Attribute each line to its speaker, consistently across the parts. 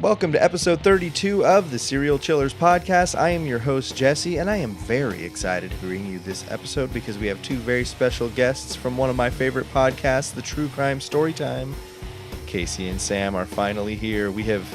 Speaker 1: Welcome to episode 32 of the Serial Chillers podcast. I am your host, Jesse, and I am very excited to bring you this episode because we have two very special guests from one of my favorite podcasts, the True Crime Storytime. Casey and Sam are finally here. We have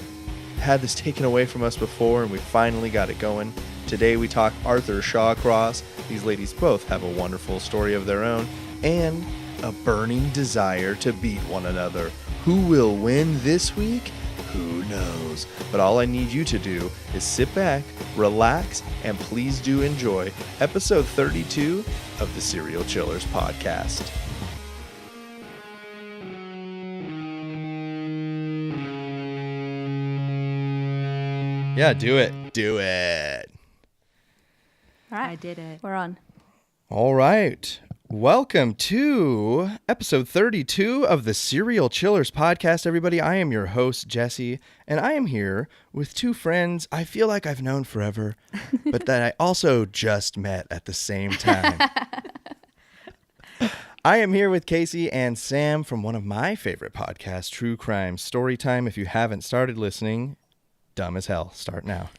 Speaker 1: had this taken away from us before, and we finally got it going. Today we talk Arthur Shawcross. These ladies both have a wonderful story of their own and a burning desire to beat one another. Who will win this week? Who knows? But all I need you to do is sit back, relax, and please do enjoy episode 32 of the Serial Chillers podcast. Yeah, do it. Do it.
Speaker 2: All right. I did it. We're on.
Speaker 1: All right. Welcome to episode 32 of the Serial Chillers podcast, everybody. I am your host, Jesse, and I am here with two friends I feel like I've known forever, but that I also just met at the same time. I am here with Casey and Sam from one of my favorite podcasts, True Crime Storytime. If you haven't started listening, dumb as hell. Start now.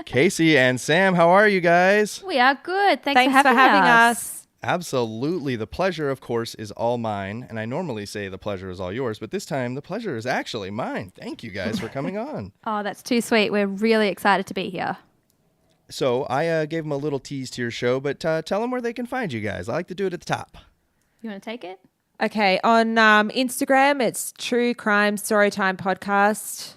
Speaker 1: Casey and Sam, how are you guys?
Speaker 2: We are good. Thanks for having us.
Speaker 1: Absolutely. The pleasure, of course, is all mine. And I normally say the pleasure is all yours, but this time the pleasure is actually mine. Thank you guys for coming on.
Speaker 2: Oh, that's too sweet. We're really excited to be here.
Speaker 1: So I gave them a little tease to your show, but tell them where they can find you guys. I like to do it at the top.
Speaker 2: You want to take it?
Speaker 3: Okay. On Instagram, it's True Crime Storytime Podcast.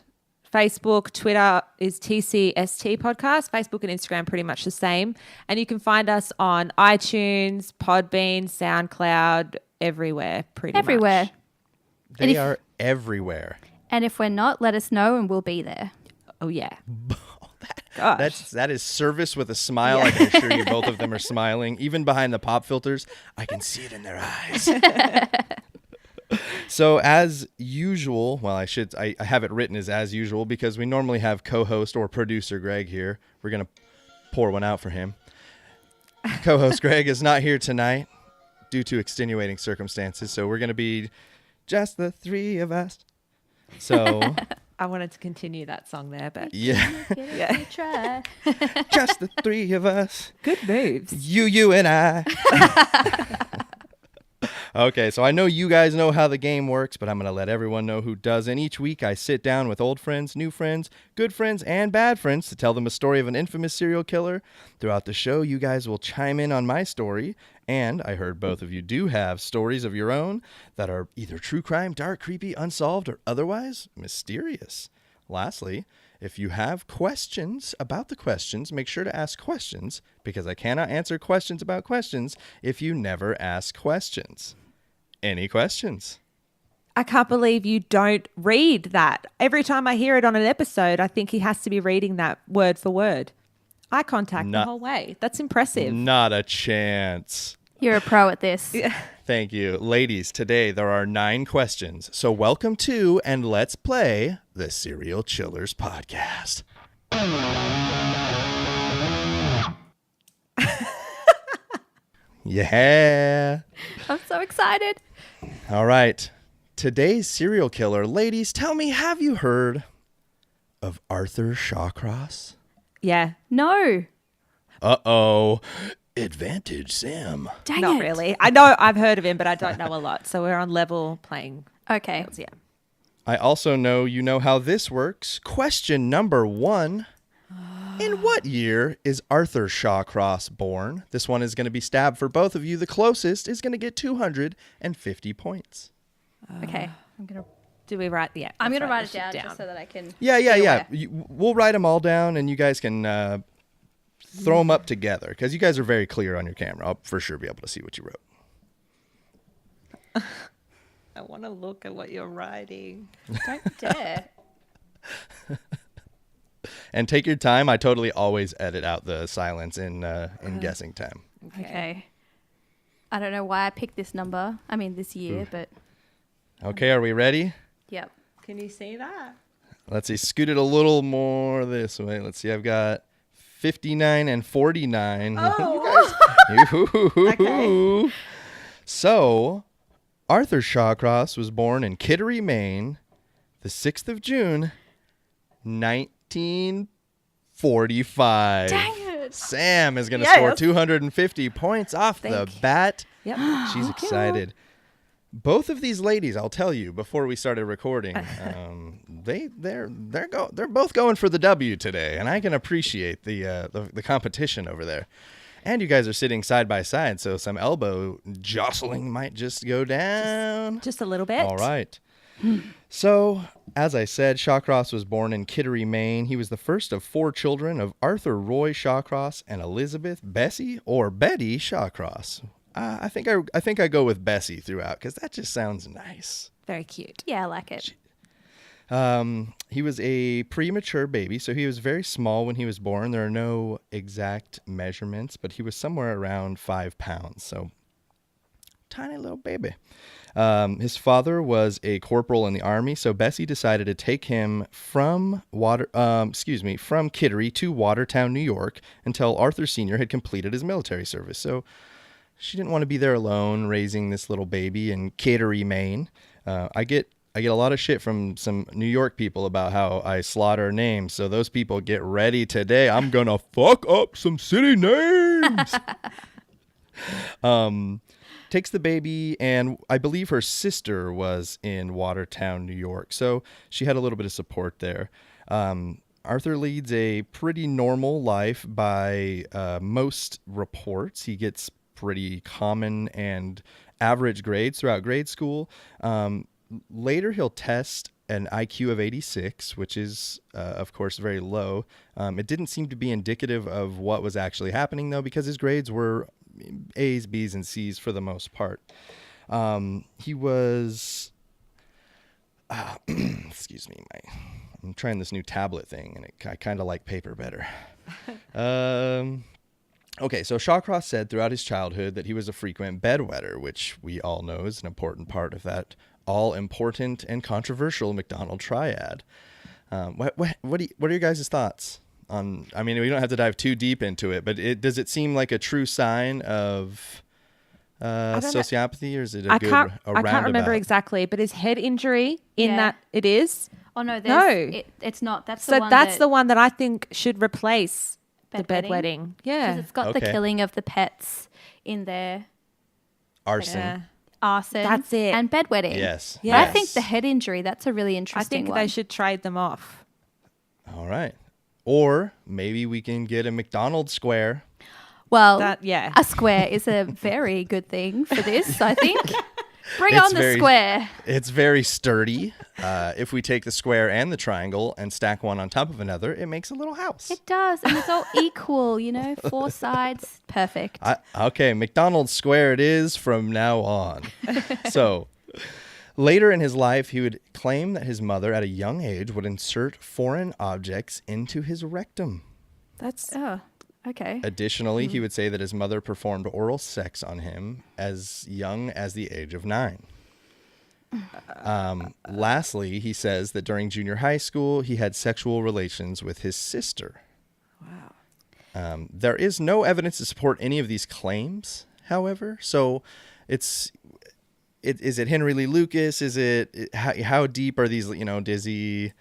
Speaker 3: Facebook, Twitter is TCST Podcast. Facebook and Instagram pretty much the same. And you can find us on iTunes, Podbean, SoundCloud, everywhere, pretty much.
Speaker 2: Everywhere.
Speaker 1: They are everywhere.
Speaker 2: And if we're not, let us know and we'll be there.
Speaker 3: Oh, yeah.
Speaker 1: That is service with a smile. Yeah. I can assure you both of them are smiling. Even behind the pop filters, I can see it in their eyes. So as usual, well, I have it written as usual because we normally have co-host or producer Greg here. We're going to pour one out for him. Co-host Greg is not here tonight due to extenuating circumstances, so we're going to be just the three of us. So
Speaker 3: I wanted to continue that song there, but
Speaker 1: yeah.
Speaker 2: Try.
Speaker 1: Just the three of us.
Speaker 3: Good moves.
Speaker 1: You and I. Okay, so I know you guys know how the game works, but I'm going to let everyone know who doesn't. Each week I sit down with old friends, new friends, good friends, and bad friends to tell them a story of an infamous serial killer. Throughout the show, you guys will chime in on my story, and I heard both of you do have stories of your own that are either true crime, dark, creepy, unsolved, or otherwise mysterious. Lastly, if you have questions about the questions, make sure to ask questions, because I cannot answer questions about questions if you never ask questions. Any questions?
Speaker 3: I can't believe you don't read that. Every time I hear it on an episode, I think he has to be reading that word for word. Eye contact the whole way. That's impressive.
Speaker 1: Not a chance.
Speaker 2: You're a pro at this.
Speaker 3: Yeah.
Speaker 1: Thank you. Ladies, today there are 9 questions. So welcome to and let's play the Serial Chillers podcast. Yeah.
Speaker 2: I'm so excited.
Speaker 1: All right. Today's serial killer. Ladies, tell me, have you heard of Arthur Shawcross?
Speaker 3: Yeah.
Speaker 2: No.
Speaker 1: Uh-oh. Advantage, Sam.
Speaker 2: Dang
Speaker 3: Not
Speaker 2: it.
Speaker 3: really. I know I've heard of him, but I don't know a lot. So we're on level playing.
Speaker 2: Okay.
Speaker 3: Yeah.
Speaker 1: I also know you know how this works. Question number 1. In what year is Arthur Shawcross born? This one is going to be stabbed for both of you. The closest is going to get 250 points.
Speaker 2: Okay. I'm going to
Speaker 3: Do we write? Yeah.
Speaker 2: I'm going to
Speaker 3: let's
Speaker 2: write it
Speaker 3: this
Speaker 2: down just so that I can.
Speaker 1: Yeah. We'll write them all down, and you guys can throw them up together, because you guys are very clear on your camera. I'll for sure be able to see what you wrote.
Speaker 3: I want to look at what you're writing.
Speaker 2: Don't dare.
Speaker 1: And take your time. I totally always edit out the silence in guessing time.
Speaker 2: Okay. I don't know why I picked this number. I mean, this year, but.
Speaker 1: Okay, are we ready?
Speaker 2: Yep.
Speaker 3: Can you see that?
Speaker 1: Let's see. Scoot it a little more this way. Let's see. I've got 59 and 49.
Speaker 3: Oh.
Speaker 1: Okay. So, Arthur Shawcross was born in Kittery, Maine, the 6th of June, 1945.
Speaker 2: Dang it.
Speaker 1: Sam is going to
Speaker 3: Yes.
Speaker 1: score 250 points off the bat.
Speaker 3: Yep.
Speaker 1: She's excited. Both of these ladies, I'll tell you, before we started recording, they're both going for the W today, and I can appreciate the competition over there. And you guys are sitting side by side, so some elbow jostling might just go down.
Speaker 3: Just a little bit.
Speaker 1: All right. So, as I said, Shawcross was born in Kittery, Maine. He was the first of 4 children of Arthur Roy Shawcross and Elizabeth Bessie or Betty Shawcross. I think I go with Bessie throughout because that just sounds nice.
Speaker 3: Very cute.
Speaker 2: Yeah, I like it.
Speaker 1: He was a premature baby, so he was very small when he was born. There are no exact measurements, but he was somewhere around 5 pounds, so tiny little baby. His father was a corporal in the army, so Bessie decided to take him from Kittery to Watertown, New York, until Arthur Sr. had completed his military service. So she didn't want to be there alone, raising this little baby in Kittery, Maine. I get a lot of shit from some New York people about how I slaughter names, so those people get ready today. I'm gonna fuck up some city names. Takes the baby, and I believe her sister was in Watertown, New York, so she had a little bit of support there. Arthur leads a pretty normal life by most reports. He gets pretty common and average grades throughout grade school. Later, he'll test an IQ of 86, which is, of course, very low. It didn't seem to be indicative of what was actually happening, though, because his grades were A's, B's, and C's for the most part. He was, excuse me, I'm trying this new tablet thing, and I kind of like paper better. Okay, so Shawcross said throughout his childhood that he was a frequent bedwetter, which we all know is an important part of that all-important and controversial McDonald triad. What are your guys' thoughts on? I mean, we don't have to dive too deep into it, but does it seem like a true sign of sociopathy, or is it a
Speaker 3: I can't remember
Speaker 1: roundabout?
Speaker 3: exactly, but his head injury in
Speaker 2: Yeah.
Speaker 3: that it is.
Speaker 2: Oh no,
Speaker 3: No.
Speaker 2: it's not. That's
Speaker 3: So
Speaker 2: the one.
Speaker 3: that's the one that I think should replace the
Speaker 2: Bedwetting?
Speaker 3: bedwetting.
Speaker 2: because
Speaker 3: Yeah.
Speaker 2: it's got the
Speaker 1: Okay.
Speaker 2: killing of the pets in there,
Speaker 1: Arson.
Speaker 3: Yeah.
Speaker 2: arson.
Speaker 3: That's it.
Speaker 2: and bedwetting.
Speaker 1: Yes.
Speaker 3: Yeah.
Speaker 2: But I think the head injury. That's a really
Speaker 3: I
Speaker 2: interesting
Speaker 3: think
Speaker 2: one.
Speaker 3: they should trade them off.
Speaker 1: All right. Or maybe we can get a McDonald's square.
Speaker 2: Well,
Speaker 3: Yeah.
Speaker 2: a square is a very good thing for this. I think. Bring
Speaker 1: It's
Speaker 2: on the square.
Speaker 1: It's very sturdy. If we take the square and the triangle and stack one on top of another, it makes a little house.
Speaker 2: It does, and it's all equal. 4 sides, perfect.
Speaker 1: Okay, McDonald's square it is from now on. So, later in his life, he would claim that his mother at a young age would insert foreign objects into his rectum.
Speaker 3: That's
Speaker 2: Oh, okay.
Speaker 1: Additionally, he would say that his mother performed oral sex on him as young as the age of 9. Lastly, he says that during junior high school, he had sexual relations with his sister.
Speaker 3: wow.
Speaker 1: There is no evidence to support any of these claims, however. So is it Henry Lee Lucas? Is it how deep are these, Dizzy?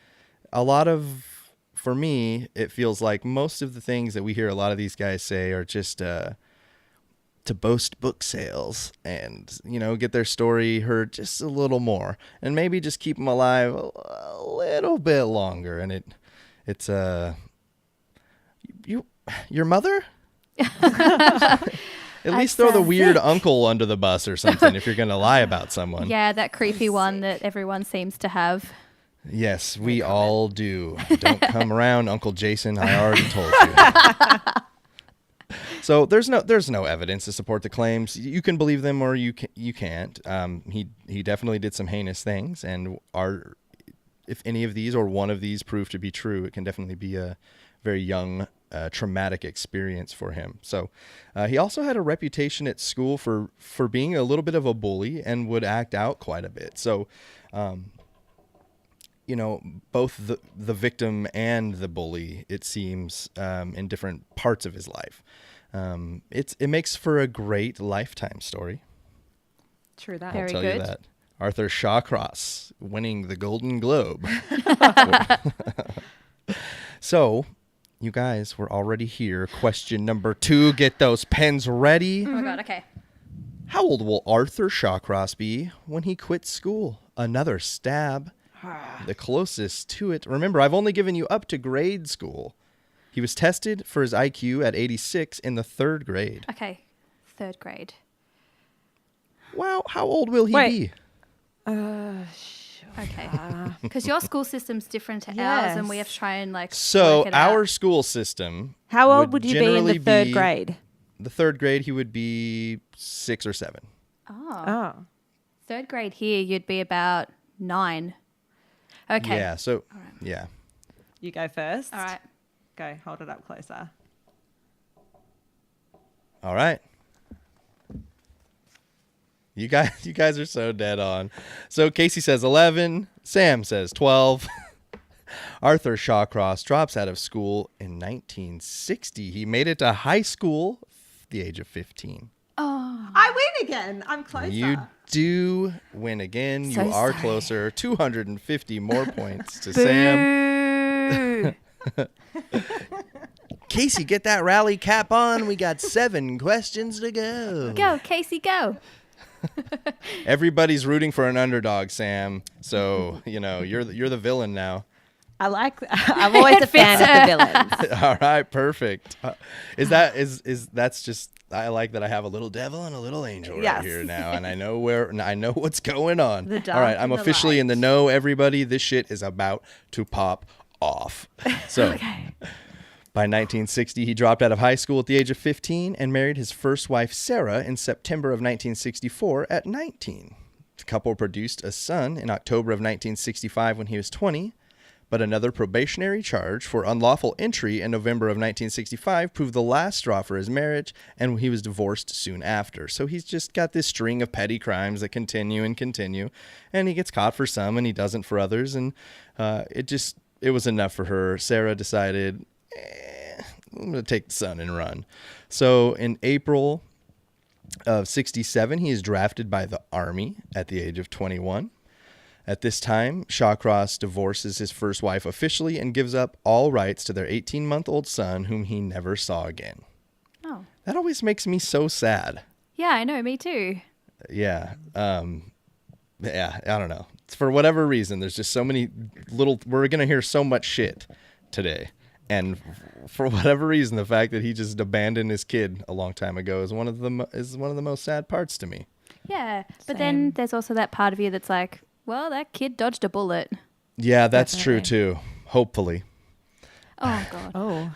Speaker 1: A lot of, for me, it feels like most of the things that we hear a lot of these guys say are just to boast book sales and, get their story heard just a little more and maybe just keep them alive a little bit longer. And it's your mother? At least throw the weird uncle under the bus or something if you're going to lie about someone.
Speaker 2: Yeah, that creepy one that everyone seems to have.
Speaker 1: Yes, we all do. Don't come around, Uncle Jason. I already told you. So there's no evidence to support the claims. You can believe them or you can't. He definitely did some heinous things, and if any of these or one of these prove to be true, it can definitely be a very young, traumatic experience for him. So he also had a reputation at school for being a little bit of a bully and would act out quite a bit. So, both the victim and the bully, it seems, in different parts of his life. It makes for a great Lifetime story.
Speaker 3: True that.
Speaker 2: Very
Speaker 1: I'll tell
Speaker 2: good.
Speaker 1: you that. Arthur Shawcross winning the Golden Globe. So, you guys, we're already here. Question number 2. Get those pens ready.
Speaker 2: Oh my god, okay.
Speaker 1: How old will Arthur Shawcross be when he quits school? Another stab. The closest to it. Remember, I've only given you up to grade school. He was tested for his IQ at 86 in the 3rd grade.
Speaker 2: Okay, 3rd grade.
Speaker 1: Wow, how old will he be?
Speaker 2: Okay. Because your school system's different to ours,
Speaker 3: Yes.
Speaker 2: and we have to try and
Speaker 1: So
Speaker 2: work it
Speaker 1: our
Speaker 2: out.
Speaker 1: school system.
Speaker 3: How old would you be in
Speaker 1: generally
Speaker 3: the 3rd grade?
Speaker 1: The 3rd grade, he would be 6 or 7.
Speaker 3: Oh.
Speaker 2: 3rd grade here, you'd be about 9. Okay.
Speaker 1: Yeah, so, yeah.
Speaker 3: You go first.
Speaker 2: All right.
Speaker 3: Go, hold it up closer.
Speaker 1: All right. You guys are so dead on. So Casey says 11. Sam says 12. Arthur Shawcross drops out of school in 1960. He made it to high school at the age of 15.
Speaker 2: Oh.
Speaker 3: I win again. I'm closer.
Speaker 1: You do win again.
Speaker 2: So
Speaker 1: you are
Speaker 2: sorry.
Speaker 1: closer. 250 more points to Sam.
Speaker 2: Boo.
Speaker 1: Casey, get that rally cap on. We got 7 questions to go.
Speaker 2: Go, Casey, go.
Speaker 1: Everybody's rooting for an underdog, Sam. So, you're the villain now.
Speaker 3: I'm always a fan of the villains.
Speaker 1: All right, perfect. That's just, I like that I have a little devil and a little angel right
Speaker 3: Yes.
Speaker 1: here now, and I know what's going on.
Speaker 3: The dark
Speaker 1: All right, I'm
Speaker 3: and the
Speaker 1: officially in
Speaker 3: light.
Speaker 1: the know, everybody. This shit is about to pop off. So, by 1960, he dropped out of high school at the age of 15 and married his first wife, Sarah, in September of 1964 at 19. The couple produced a son in October of 1965 when he was 20, but another probationary charge for unlawful entry in November of 1965 proved the last straw for his marriage, and he was divorced soon after. So he's just got this string of petty crimes that continue, and he gets caught for some and he doesn't for others, and it was enough for her. Sarah decided, I'm going to take the son and run. So in April of 67, he is drafted by the Army at the age of 21. At this time, Shawcross divorces his first wife officially and gives up all rights to their 18-month-old son, whom he never saw again.
Speaker 2: Oh.
Speaker 1: That always makes me so sad.
Speaker 2: Yeah, I know, me too.
Speaker 1: Yeah. I don't know. For whatever reason, there's just so many we're going to hear so much shit today. And for whatever reason, the fact that he just abandoned his kid a long time ago is one of the most sad parts to me.
Speaker 2: Yeah, but
Speaker 3: Same.
Speaker 2: then there's also that part of you that's like, well, that kid dodged a bullet.
Speaker 1: Yeah, that's true
Speaker 3: Definitely.
Speaker 1: too. Hopefully.
Speaker 2: Oh, God.
Speaker 3: Oh.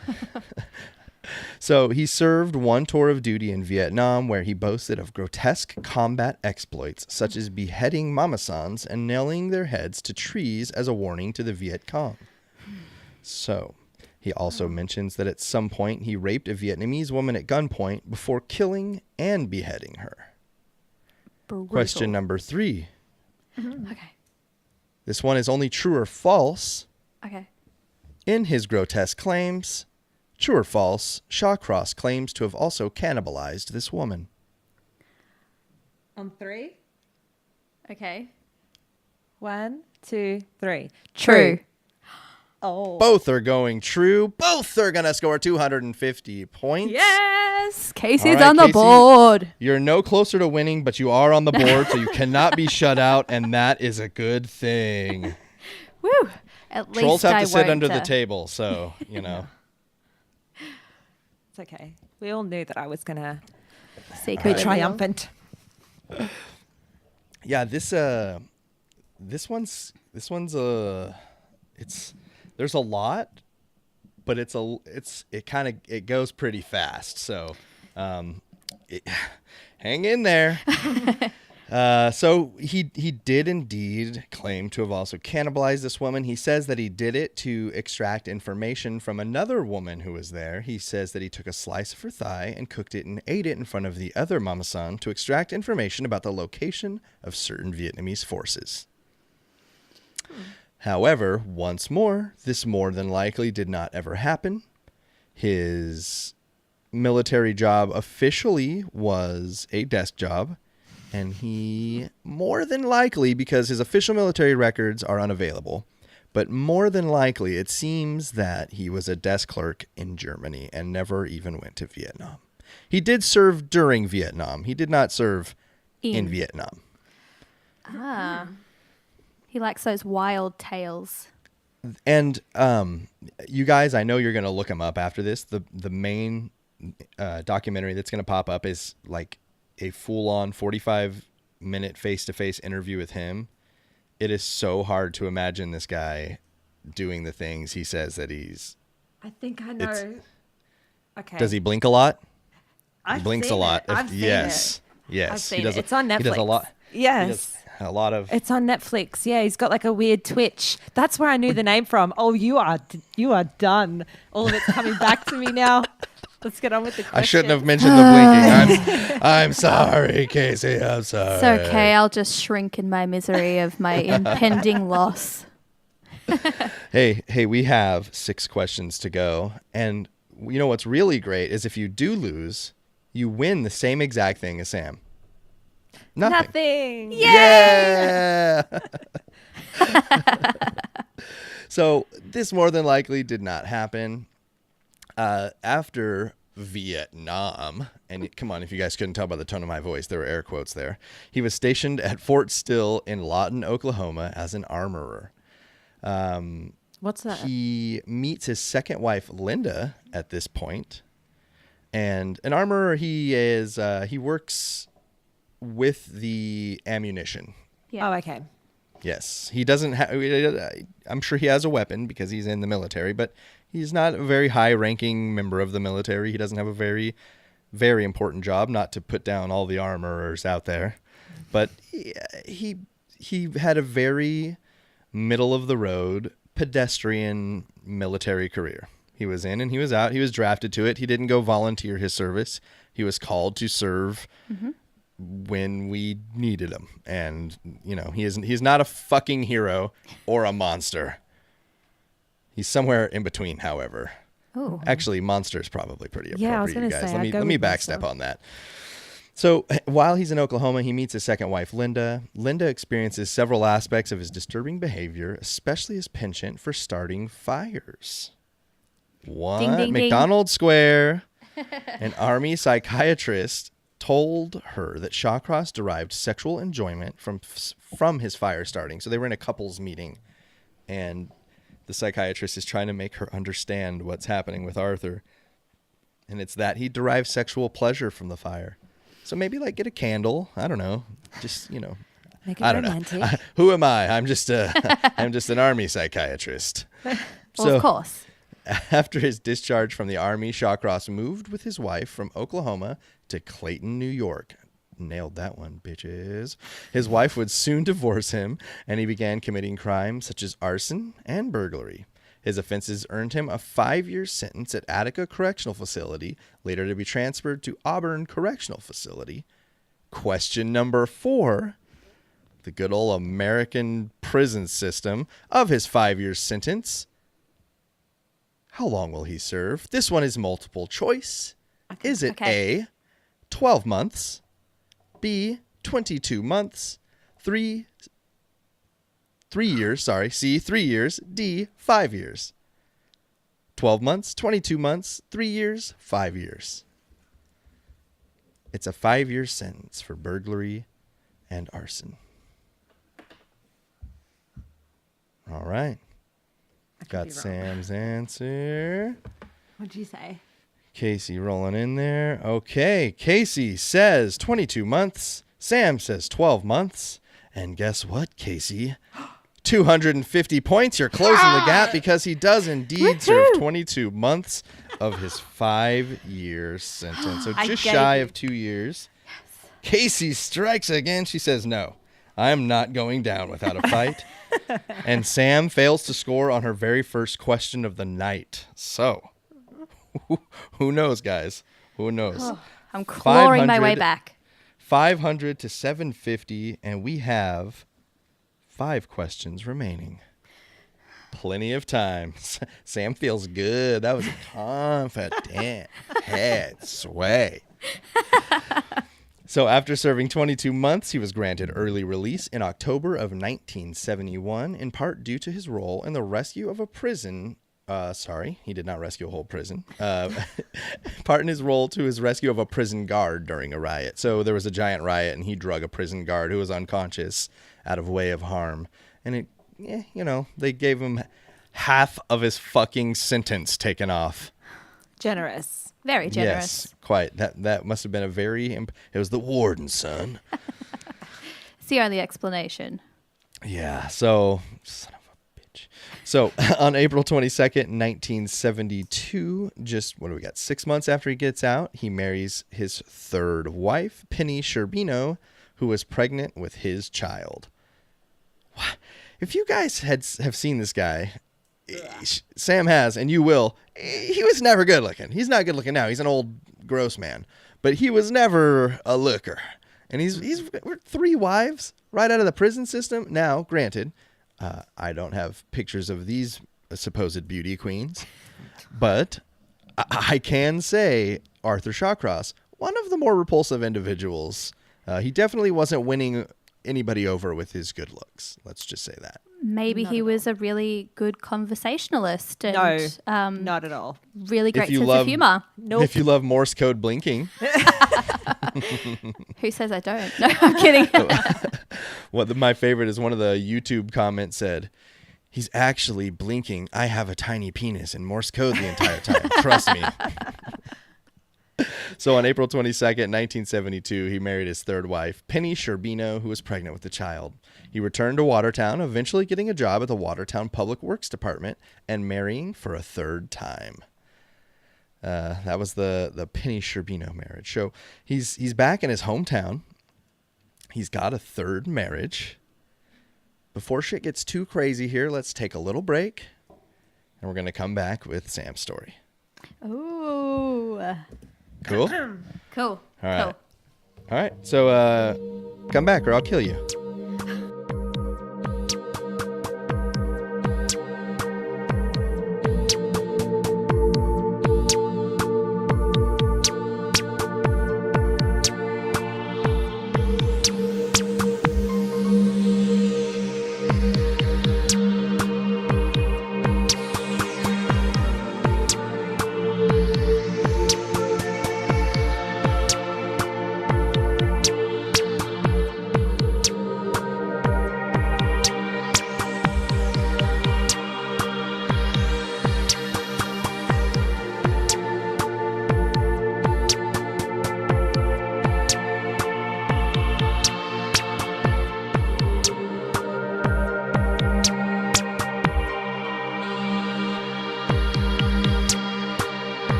Speaker 1: So he served one tour of duty in Vietnam where he boasted of grotesque combat exploits such as beheading mamasans and nailing their heads to trees as a warning to the Viet Cong. So he also mentions that at some point he raped a Vietnamese woman at gunpoint before killing and beheading her.
Speaker 2: Brutal.
Speaker 1: Question number 3.
Speaker 2: Okay.
Speaker 1: This one is only true or false.
Speaker 2: Okay.
Speaker 1: In his grotesque claims, true or false, Shawcross claims to have also cannibalized this woman.
Speaker 3: On 3.
Speaker 2: Okay.
Speaker 3: 1, 2, 3.
Speaker 2: True.
Speaker 3: Oh.
Speaker 1: Both are going true. Both are going to score 250 points.
Speaker 2: Yes. Casey's
Speaker 1: All right,
Speaker 2: on the
Speaker 1: Casey.
Speaker 2: board.
Speaker 1: You're no closer to winning, but you are on the board, so you cannot be shut out, and that is a good thing.
Speaker 2: Woo. At least
Speaker 1: Trolls have
Speaker 2: I
Speaker 1: to sit
Speaker 2: won't,
Speaker 1: under the table, so,
Speaker 3: It's okay. We all knew that I was going to be
Speaker 2: secretly
Speaker 3: triumphant.
Speaker 1: Yeah, this one's there's a lot, but it goes pretty fast. So, hang in there. So he did indeed claim to have also cannibalized this woman. He says that he did it to extract information from another woman who was there. He says that he took a slice of her thigh and cooked it and ate it in front of the other mamasan to extract information about the location of certain Vietnamese forces. However, once more, this more than likely did not ever happen. His military job officially was a desk job, and he more than likely, because his official military records are unavailable, But more than likely, it seems that he was a desk clerk in Germany and never even went to Vietnam. He did serve during Vietnam. He did not serve in Vietnam.
Speaker 2: Ah. He likes those wild tales.
Speaker 1: And you guys, I know you're going to look him up after this. The main documentary that's going to pop up is like a full-on 45-minute face-to-face interview with him. It is so hard to imagine this guy doing the things he says that he's...
Speaker 3: I think I know. Okay.
Speaker 1: Does he blink a lot?
Speaker 3: I've
Speaker 1: He blinks
Speaker 3: seen
Speaker 1: a lot.
Speaker 3: It. I've seen
Speaker 1: Yes.
Speaker 3: it.
Speaker 1: Yes.
Speaker 3: I've seen
Speaker 1: He does
Speaker 3: it. It's on Netflix.
Speaker 1: He does a lot.
Speaker 3: Yes.
Speaker 1: He does a lot of...
Speaker 3: It's on Netflix. Yeah, he's got like a weird twitch. That's where I knew the name from. Oh, you are done. All of it's coming back to me now. Let's get on with the question.
Speaker 1: I shouldn't have mentioned the blinking. I'm sorry, Casey. I'm sorry.
Speaker 2: It's okay. I'll just shrink in my misery of my impending loss.
Speaker 1: Hey, we have 6 questions to go. And you know what's really great is if you do lose, you win the same exact thing as Sam. Nothing.
Speaker 2: Yay!
Speaker 1: Yeah. So this more than likely did not happen. After Vietnam, and come on, if you guys couldn't tell by the tone of my voice, there were air quotes there. He was stationed at Fort Still in Lawton, Oklahoma as an armorer.
Speaker 3: What's that?
Speaker 1: He meets his second wife, Linda, at this point. And an armorer, he works with the ammunition.
Speaker 2: Yeah.
Speaker 3: Oh, okay.
Speaker 1: Yes. He doesn't have, I'm sure he has a weapon because he's in the military, but he's not a very high-ranking member of the military. He doesn't have a very, very important job, not to put down all the armorers out there. But he had a very middle-of-the-road pedestrian military career. He was in and he was out. He was drafted to it. He didn't go volunteer his service. He was called to serve when we needed him. And, you know, he's not a fucking hero or a monster. He's somewhere in between, however.
Speaker 2: Oh.
Speaker 1: Actually, monster is probably pretty appropriate,
Speaker 3: Yeah, I was going to
Speaker 1: guys.
Speaker 3: say,
Speaker 1: Let me backstep on that. So while he's in Oklahoma, he meets his second wife, Linda. Linda experiences several aspects of his disturbing behavior, especially his penchant for starting fires. One,
Speaker 2: Ding, ding,
Speaker 1: McDonald Square, an army psychiatrist told her that Shawcross derived sexual enjoyment from his fire starting. So they were in a couples meeting, and the psychiatrist is trying to make her understand what's happening with Arthur. And it's that he derives sexual pleasure from the fire. So maybe like get a candle. I don't know. Just, you know.
Speaker 3: Make it
Speaker 1: I don't
Speaker 3: romantic.
Speaker 1: know. Who am I? I'm just an army psychiatrist.
Speaker 2: Well, of course.
Speaker 1: After his discharge from the army, Shawcross moved with his wife from Oklahoma to Clayton, New York. Nailed that one, bitches. His wife would soon divorce him, and he began committing crimes such as arson and burglary. His offenses earned him a 5-year sentence at Attica Correctional Facility, later to be transferred to Auburn Correctional Facility. Question number 4, the good old American prison system of his 5-year sentence. How long will he serve? This one is multiple choice. Is it A, 12 months, B, 22 months, C, 3 years, D, 5 years. 12 months, 22 months, 3 years, 5 years. It's a 5-year sentence for burglary and arson. All right. Got Sam's answer.
Speaker 3: What'd you say?
Speaker 1: Casey rolling in there. Okay. Casey says 22 months. Sam says 12 months. And guess what, Casey? 250 points. You're closing the gap because he does indeed serve 22 months of his 5-year sentence. So just shy of 2 years. Yes. Casey strikes again. She says, no, I'm not going down without a fight. And Sam fails to score on her very first question of the night. So who knows, guys? Who knows?
Speaker 2: Oh, I'm clawing my way back.
Speaker 1: 500 to 750, and we have 5 questions remaining. Plenty of time. Sam feels good. That was a confident head sway. So after serving 22 months, he was granted early release in October of 1971, in part due to his role in the rescue of a prison. Sorry, he did not rescue a whole prison. Part in his role to his rescue of a prison guard during a riot. So there was a giant riot, and he drug a prison guard who was unconscious out of way of harm. And they gave him half of his fucking sentence taken off.
Speaker 3: Generous.
Speaker 2: Very generous.
Speaker 1: Yes, quite. That must have been a very... it was the warden, son.
Speaker 2: It's the only explanation.
Speaker 1: Yeah, so... Son of a bitch. So, on April 22nd, 1972, just, 6 months after he gets out, he marries his third wife, Penny Sherbino, who was pregnant with his child. If you guys have seen this guy... Sam has, and you will. He was never good looking. He's not good looking now. He's an old, gross man. But he was never a looker. And he's 3 wives right out of the prison system. Now, granted, I don't have pictures of these supposed beauty queens. But I can say Arthur Shawcross, one of the more repulsive individuals. He definitely wasn't winning anybody over with his good looks. Let's just say that.
Speaker 2: Maybe he was a really good conversationalist. And,
Speaker 3: No, not at all.
Speaker 2: Really great sense of humor.
Speaker 3: Nope.
Speaker 1: If you love Morse code blinking.
Speaker 2: Who says I don't? No, I'm kidding.
Speaker 1: My favorite is one of the YouTube comments said, "He's actually blinking. I have a tiny penis in Morse code the entire time. Trust me." So on April 22nd, 1972, he married his third wife, Penny Sherbino, who was pregnant with the child. He returned to Watertown, eventually getting a job at the Watertown Public Works Department and marrying for a third time. That was the Penny Sherbino marriage. So he's back in his hometown. He's got a third marriage. Before shit gets too crazy here, let's take a little break, and we're going to come back with Sam's story.
Speaker 2: Ooh.
Speaker 1: Cool?
Speaker 2: Cool.
Speaker 1: All right.
Speaker 2: Cool.
Speaker 1: All right. So come back or I'll kill you.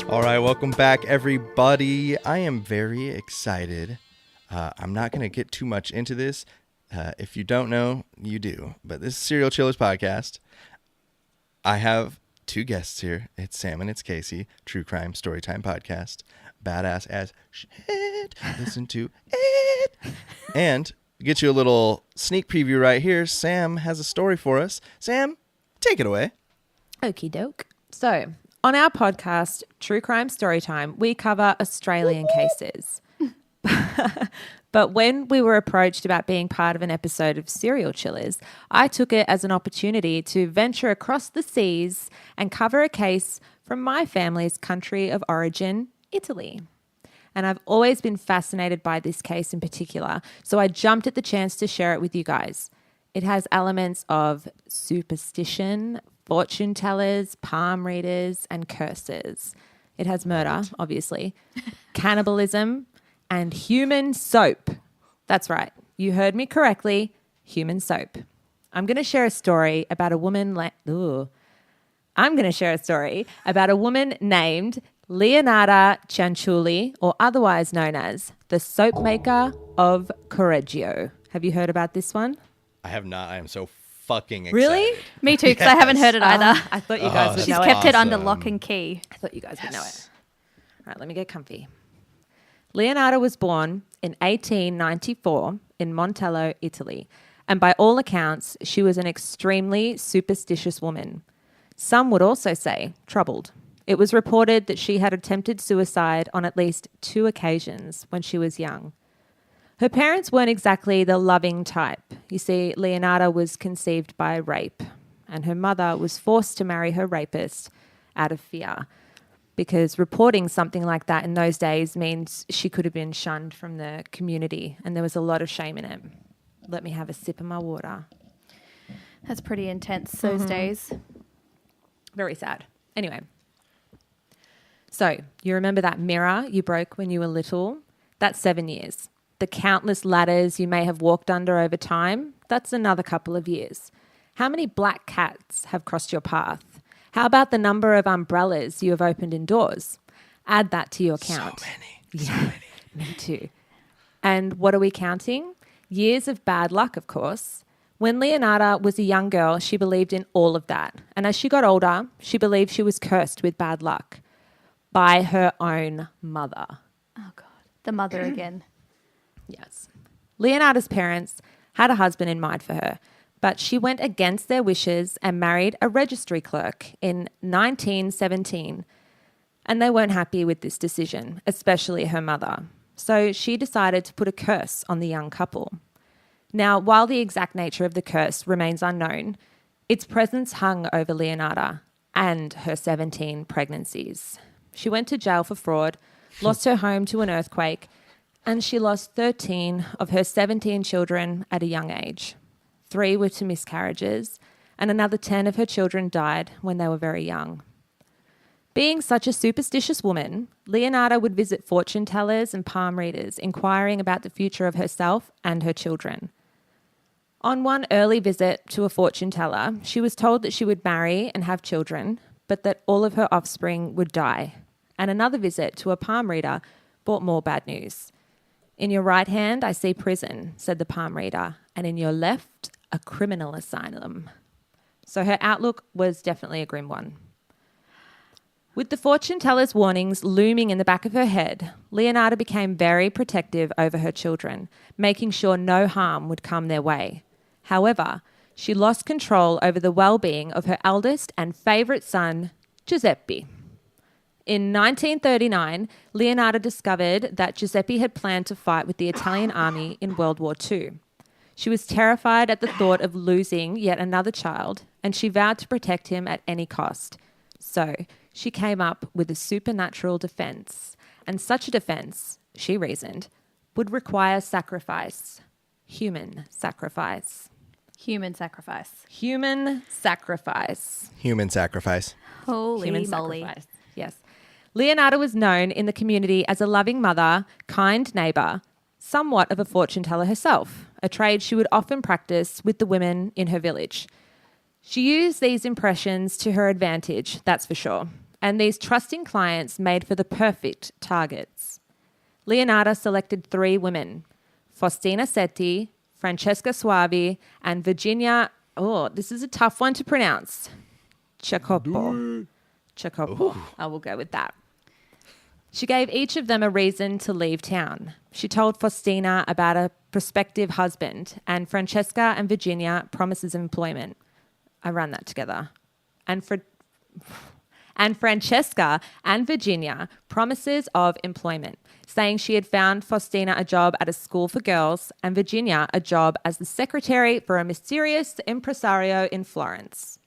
Speaker 1: All right, welcome back, everybody. I am very excited. I'm not going to get too much into this. If you don't know, you do. But this is Serial Chillers Podcast. I have 2 guests here. It's Sam and it's Casey. True Crime Storytime Podcast. Badass as shit. Listen to it. And get you a little sneak preview right here. Sam has a story for us. Sam, take it away.
Speaker 3: Okie doke. So, on our podcast, True Crime Storytime, we cover Australian cases. But when we were approached about being part of an episode of Serial Chillers, I took it as an opportunity to venture across the seas and cover a case from my family's country of origin, Italy. And I've always been fascinated by this case in particular, so I jumped at the chance to share it with you guys. It has elements of superstition, fortune tellers, palm readers, and curses. It has murder, obviously, cannibalism, and human soap. That's right. You heard me correctly. Human soap. I'm going to share a story about a woman named Leonarda Cianciulli, or otherwise known as the soap maker of Correggio. Have you heard about this one?
Speaker 1: I have not. I am so fucking excited.
Speaker 3: Really?
Speaker 2: Me too, because I haven't heard it either.
Speaker 3: I thought you guys would
Speaker 2: She's
Speaker 3: know
Speaker 2: kept
Speaker 3: it.
Speaker 2: it under lock and key.
Speaker 3: I thought you guys would know it. All right, let me get comfy. Leonarda was born in 1894 in Montello, Italy, and by all accounts, she was an extremely superstitious woman. Some would also say troubled. It was reported that she had attempted suicide on at least 2 occasions when she was young. Her parents weren't exactly the loving type. You see, Leonarda was conceived by rape, and her mother was forced to marry her rapist out of fear, because reporting something like that in those days means she could have been shunned from the community, and there was a lot of shame in it. Let me have a sip of my water.
Speaker 2: That's pretty intense those days.
Speaker 3: Very sad. Anyway. So, you remember that mirror you broke when you were little? That's 7 years. The countless ladders you may have walked under over time? That's another couple of years. How many black cats have crossed your path? How about the number of umbrellas you have opened indoors? Add that to your count.
Speaker 1: So many.
Speaker 3: Yeah, so many. Me too. And what are we counting? Years of bad luck, of course. When Leonarda was a young girl, she believed in all of that. And as she got older, she believed she was cursed with bad luck by her own mother.
Speaker 2: Oh, God. The mother again.
Speaker 3: Yes. Leonarda's parents had a husband in mind for her, but she went against their wishes and married a registry clerk in 1917. And they weren't happy with this decision, especially her mother. So she decided to put a curse on the young couple. Now, while the exact nature of the curse remains unknown, its presence hung over Leonarda and her 17 pregnancies. She went to jail for fraud, lost her home to an earthquake, and she lost 13 of her 17 children at a young age. 3 were to miscarriages, and another 10 of her children died when they were very young. Being such a superstitious woman, Leonarda would visit fortune tellers and palm readers, inquiring about the future of herself and her children. On one early visit to a fortune teller, she was told that she would marry and have children, but that all of her offspring would die. And another visit to a palm reader brought more bad news. In your right hand, I see prison, said the palm reader, and in your left, a criminal asylum. So her outlook was definitely a grim one. With the fortune teller's warnings looming in the back of her head, Leonarda became very protective over her children, making sure no harm would come their way. However, she lost control over the well-being of her eldest and favourite son, Giuseppe. In 1939, Leonarda discovered that Giuseppe had planned to fight with the Italian army in World War II. She was terrified at the thought of losing yet another child, and she vowed to protect him at any cost. So she came up with a supernatural defence, and such a defence, she reasoned, would require sacrifice. Human sacrifice.
Speaker 2: Human sacrifice.
Speaker 3: Human sacrifice.
Speaker 1: Human sacrifice.
Speaker 2: Holy
Speaker 3: Human
Speaker 2: moly.
Speaker 3: sacrifice. Yes. Leonarda was known in the community as a loving mother, kind neighbour, somewhat of a fortune teller herself, a trade she would often practice with the women in her village. She used these impressions to her advantage, that's for sure, and these trusting clients made for the perfect targets. Leonarda selected 3 women, Faustina Setti, Francesca Suavi, and Virginia, this is a tough one to pronounce, Jacopo. I will go with that. She gave each of them a reason to leave town. She told Faustina about a prospective husband, and Francesca and Virginia promises of employment. I ran that together. And Francesca and Virginia promises of employment, saying she had found Faustina a job at a school for girls and Virginia a job as the secretary for a mysterious impresario in Florence.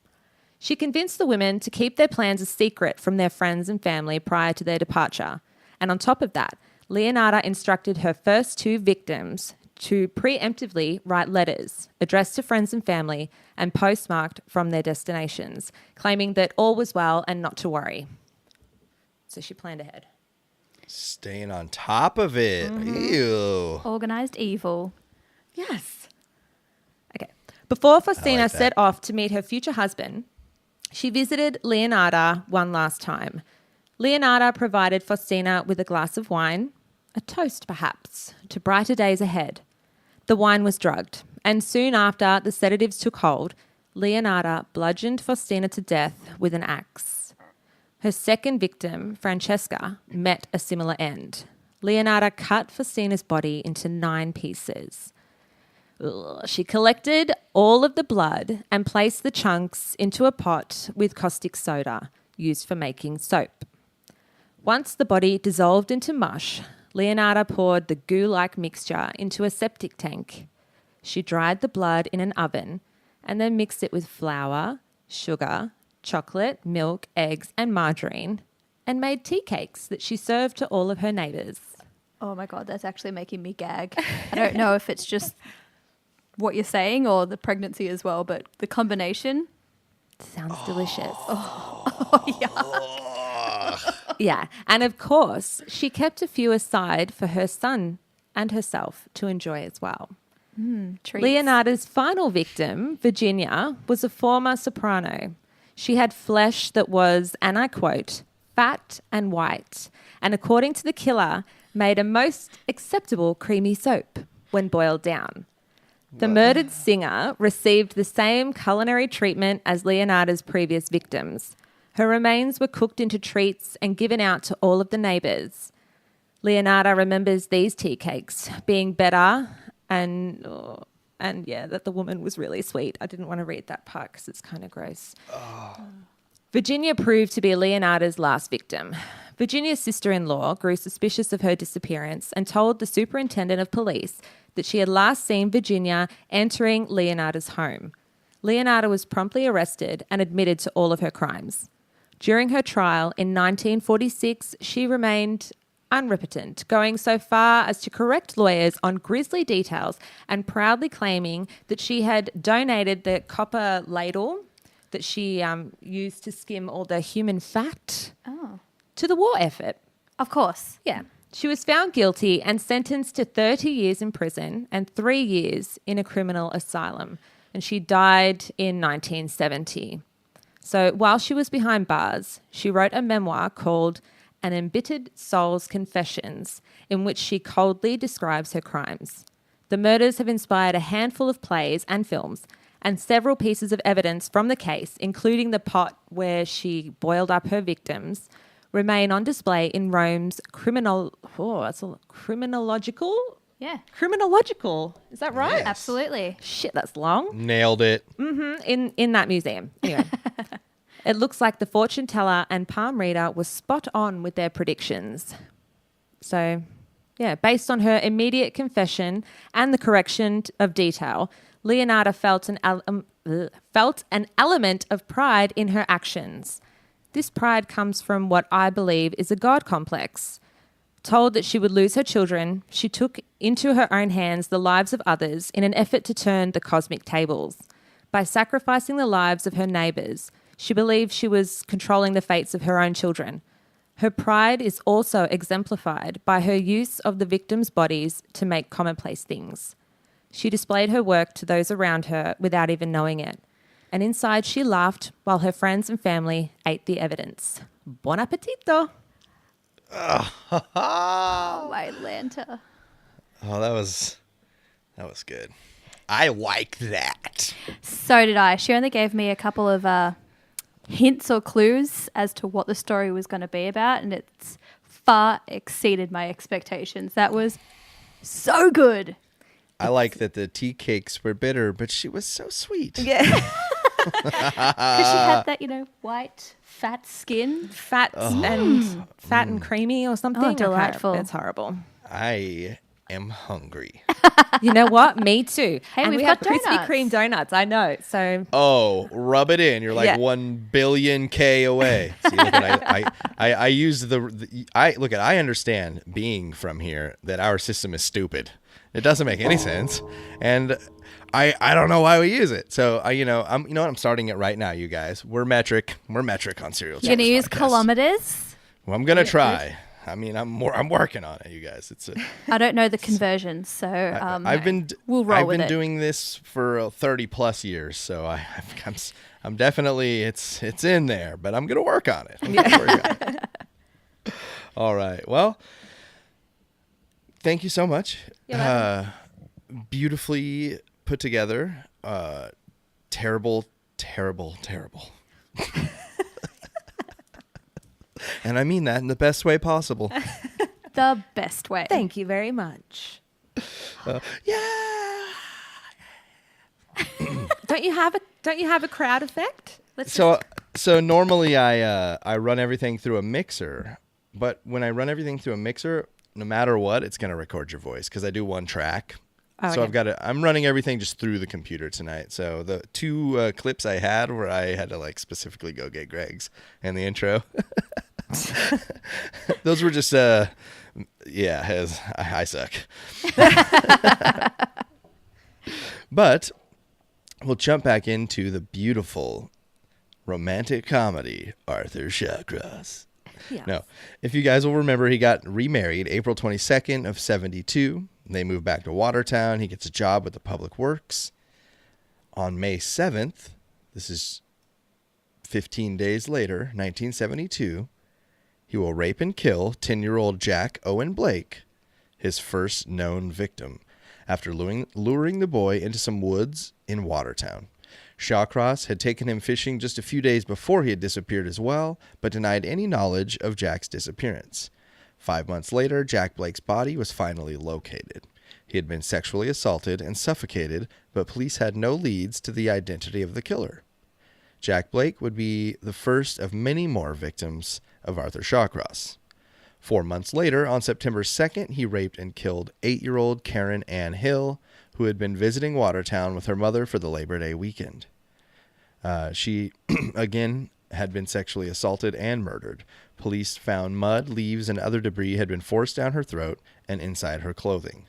Speaker 3: She convinced the women to keep their plans a secret from their friends and family prior to their departure. And on top of that, Leonarda instructed her first 2 victims to preemptively write letters addressed to friends and family and postmarked from their destinations, claiming that all was well and not to worry. So she planned ahead.
Speaker 1: Staying on top of it. Ew.
Speaker 2: Organized evil.
Speaker 3: Yes. Okay. Before Faustina
Speaker 1: like
Speaker 3: set off to meet her future husband, she visited Leonarda one last time. Leonarda provided Faustina with a glass of wine, a toast perhaps, to brighter days ahead. The wine was drugged, and soon after the sedatives took hold, Leonarda bludgeoned Faustina to death with an axe. Her second victim, Francesca, met a similar end. Leonarda cut Faustina's body into 9 pieces. She collected all of the blood and placed the chunks into a pot with caustic soda used for making soap. Once the body dissolved into mush, Leonardo poured the goo-like mixture into a septic tank. She dried the blood in an oven and then mixed it with flour, sugar, chocolate, milk, eggs, and margarine, and made tea cakes that she served to all of her neighbours.
Speaker 2: Oh my God, that's actually making me gag. I don't know if it's just what you're saying or the pregnancy as well, but the combination.
Speaker 3: Sounds delicious.
Speaker 2: Yeah.
Speaker 3: Yeah, and of course, she kept a few aside for her son and herself to enjoy as well.
Speaker 2: Treats.
Speaker 3: Leonardo's final victim, Virginia, was a former soprano. She had flesh that was, and I quote, fat and white, and according to the killer, made a most acceptable creamy soap when boiled down. The murdered singer received the same culinary treatment as Leonardo's previous victims. Her remains were cooked into treats and given out to all of the neighbours. Leonardo remembers these tea cakes being better and that the woman was really sweet. I didn't want to read that part because it's kind of gross. Virginia proved to be Leonardo's last victim. Virginia's sister-in-law grew suspicious of her disappearance and told the superintendent of police that she had last seen Virginia entering Leonardo's home. Leonardo was promptly arrested and admitted to all of her crimes. During her trial in 1946, she remained unrepentant, going so far as to correct lawyers on grisly details and proudly claiming that she had donated the copper ladle that she used to skim all the human fat to the war effort.
Speaker 2: Of course.
Speaker 3: Yeah. She was found guilty and sentenced to 30 years in prison and 3 years in a criminal asylum. And she died in 1970. So while she was behind bars, she wrote a memoir called An Embittered Soul's Confessions, in which she coldly describes her crimes. The murders have inspired a handful of plays and films, and several pieces of evidence from the case, including the pot where she boiled up her victims, remain on display in Rome's criminological.
Speaker 2: Yeah.
Speaker 3: Criminological. Is that right?
Speaker 1: Yes.
Speaker 2: Absolutely.
Speaker 3: Shit, that's long.
Speaker 1: Nailed it.
Speaker 3: In that museum. Anyway. It looks like the fortune teller and palm reader was spot on with their predictions. So, yeah, based on her immediate confession and the correction of detail, Leonardo felt an element of pride in her actions. This pride comes from what I believe is a God complex. Told that she would lose her children, she took into her own hands the lives of others in an effort to turn the cosmic tables. By sacrificing the lives of her neighbours, she believed she was controlling the fates of her own children. Her pride is also exemplified by her use of the victims' bodies to make commonplace things. She displayed her work to those around her without even knowing it. And inside she laughed while her friends and family ate the evidence. Buon appetito!
Speaker 2: Oh, Atlanta.
Speaker 1: Oh, that was good. I like that.
Speaker 2: So did I. She only gave me a couple of hints or clues as to what the story was going to be about, and it's far exceeded my expectations. That was so good.
Speaker 1: I like that the tea cakes were bitter, but she was so sweet.
Speaker 3: Yeah.
Speaker 2: Because she had that, white, fat skin.
Speaker 3: Fat and creamy or something.
Speaker 2: Oh, delightful.
Speaker 3: It's horrible.
Speaker 1: I am hungry.
Speaker 3: You know what? Me too.
Speaker 2: Hey,
Speaker 3: and
Speaker 2: we've
Speaker 3: we
Speaker 2: got
Speaker 3: have Krispy
Speaker 2: donuts.
Speaker 3: Kreme donuts. I know. So
Speaker 1: Oh, rub it in. You're like
Speaker 3: Yeah.
Speaker 1: 1 billion K away. See, look at, I use I understand being from here that our system is stupid. It doesn't make any sense. And I don't know why we use it. So I'm starting it right now, you guys. We're metric on Serial
Speaker 2: You're going to
Speaker 1: Challenge
Speaker 2: use
Speaker 1: Podcast.
Speaker 2: kilometers?
Speaker 1: Well, I'm gonna try. I mean, I'm working on it, you guys.
Speaker 2: I don't know the conversions, so we'll roll
Speaker 1: I've
Speaker 2: with
Speaker 1: been
Speaker 2: it.
Speaker 1: doing this for 30 plus years, so I'm definitely it's in there, but I'm gonna work on it. All right. Well, thank you so much. Beautifully put together. Terrible. And I mean that in the best way possible.
Speaker 2: The best way.
Speaker 3: thank you very much.
Speaker 1: Yeah.
Speaker 3: Don't you have a crowd effect?
Speaker 2: Let's
Speaker 1: So So normally I run everything through a mixer, but when I run everything through a mixer, no matter what, it's going to record your voice because I do one track.
Speaker 3: Oh,
Speaker 1: so
Speaker 3: okay.
Speaker 1: I'm running everything just through the computer tonight. So the two clips I had where I had to like specifically go get Greg's and the intro, those were just I suck. But we'll jump back into the beautiful romantic comedy Arthur Shawcross.
Speaker 3: Yes.
Speaker 1: No, if you guys will remember, he got remarried April 22nd of 72. They moved back to Watertown. He gets a job with the Public Works. On May 7th, this is 15 days later, 1972, he will rape and kill 10-year-old Jack Owen Blake, his first known victim, after luring the boy into some woods in Watertown. Shawcross had taken him fishing just a few days before he had disappeared as well, but denied any knowledge of Jack's disappearance. 5 months later, Jack Blake's body was finally located. He had been sexually assaulted and suffocated, but police had no leads to the identity of the killer. Jack Blake would be the first of many more victims of Arthur Shawcross. 4 months later, on September 2nd, he raped and killed 8-year-old Karen Ann Hill, who had been visiting Watertown with her mother for the Labor Day weekend. She, again, had been sexually assaulted and murdered. Police found mud, leaves, and other debris had been forced down her throat and inside her clothing.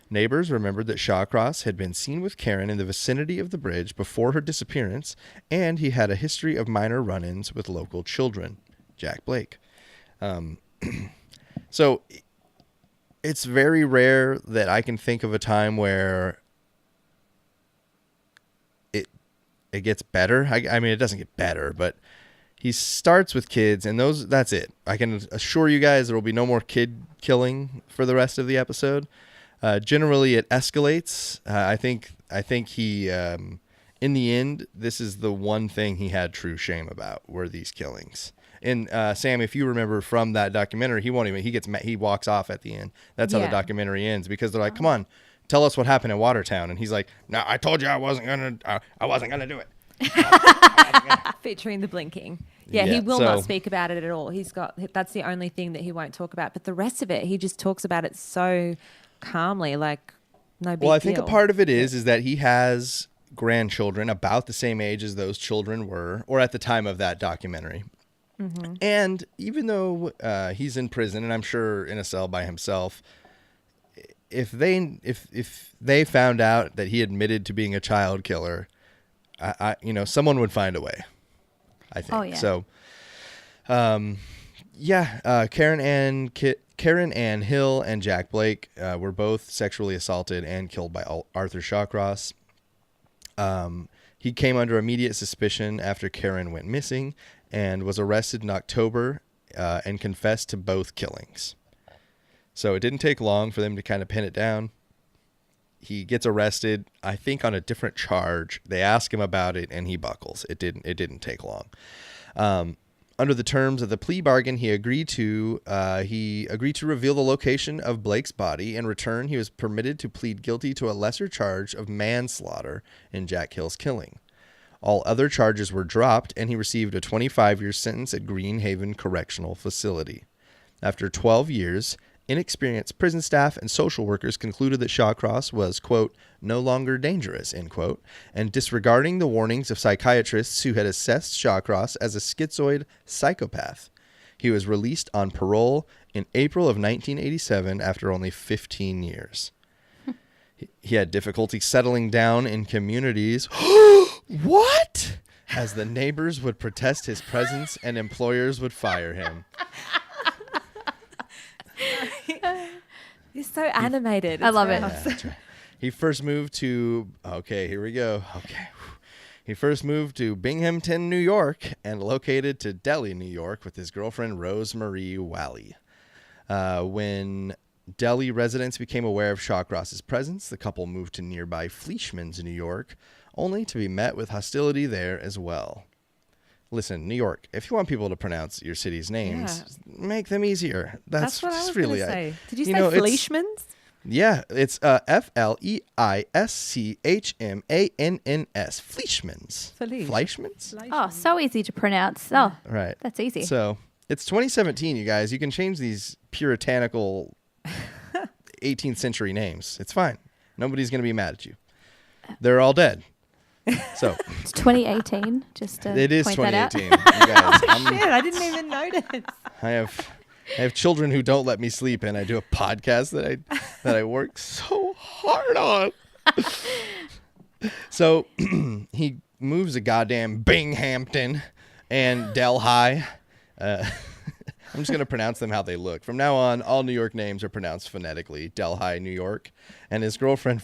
Speaker 1: Neighbors remembered that Shawcross had been seen with Karen in the vicinity of the bridge before her disappearance, and he had a history of minor run-ins with local children, Jack Blake. So it's very rare that I can think of a time where it gets better. I mean, it doesn't get better, but he starts with kids, and that's it. I can assure you guys there will be no more kid killing for the rest of the episode. Generally, it escalates. I think he, in the end, this is the one thing he had true shame about were these killings. And Sam, if you remember from that documentary, he walks off at the end. That's how the documentary ends, because they're like, "Come on, tell us what happened in Watertown," and he's like, "No, I told you I wasn't gonna do it."
Speaker 3: Featuring the blinking. Yeah, he will not speak about it at all. That's the only thing that he won't talk about. But the rest of it, he just talks about it so calmly, like no big deal.
Speaker 1: Well, I think a part of it is that he has grandchildren about the same age as those children were, or at the time of that documentary. Mm-hmm. And even though he's in prison, and I'm sure in a cell by himself, if they found out that he admitted to being a child killer, someone would find a way, I think.
Speaker 2: Oh, yeah.
Speaker 1: So, Karen Ann Hill and Jack Blake were both sexually assaulted and killed by Arthur Shawcross. He came under immediate suspicion after Karen went missing and was arrested in October and confessed to both killings. So it didn't take long for them to kind of pin it down. He gets arrested, I think, on a different charge. They ask him about it, and he buckles. It didn't take long. Under the terms of the plea bargain, he agreed to reveal the location of Blake's body. In return, he was permitted to plead guilty to a lesser charge of manslaughter in Jack Hill's killing. All other charges were dropped, and he received a 25-year sentence at Greenhaven Correctional Facility. After 12 years, inexperienced prison staff and social workers concluded that Shawcross was, quote, no longer dangerous, end quote, and disregarding the warnings of psychiatrists who had assessed Shawcross as a schizoid psychopath. He was released on parole in April of 1987 after only 15 years. He had difficulty settling down in communities. What? As the neighbors would protest his presence and employers would fire him.
Speaker 3: He's so animated.
Speaker 2: I love it.
Speaker 1: Yeah, that's right. He first moved to, here we go. He first moved to Binghamton, New York, and located to Delhi, New York, with his girlfriend, Rosemarie Wally. When Delhi residents became aware of Shawcross's presence, the couple moved to nearby Fleischmann's, New York, only to be met with hostility there as well. Listen, New York, if you want people to pronounce your city's names, make them easier.
Speaker 3: That's what I was
Speaker 1: really
Speaker 3: going to say. Did you say
Speaker 1: know,
Speaker 3: Fleischmann's?
Speaker 1: Yeah, it's Fleischmann's. Fleischmann's. Fleischmann's?
Speaker 2: Oh, so easy to pronounce. Oh,
Speaker 1: Right.
Speaker 2: that's easy.
Speaker 1: So it's 2017, you guys. You can change these puritanical 18th century names. It's fine. Nobody's going to be mad at you. They're all dead. So
Speaker 2: It's 2018. Just to
Speaker 1: it is
Speaker 2: point that out.
Speaker 1: 2018. You guys,
Speaker 3: Shit, I didn't even notice.
Speaker 1: I have children who don't let me sleep, and I do a podcast that I work so hard on. So he moves a goddamn Binghamton and Delhi. I'm just going to pronounce them how they look. From now on, all New York names are pronounced phonetically. Delhi, New York. And his girlfriend,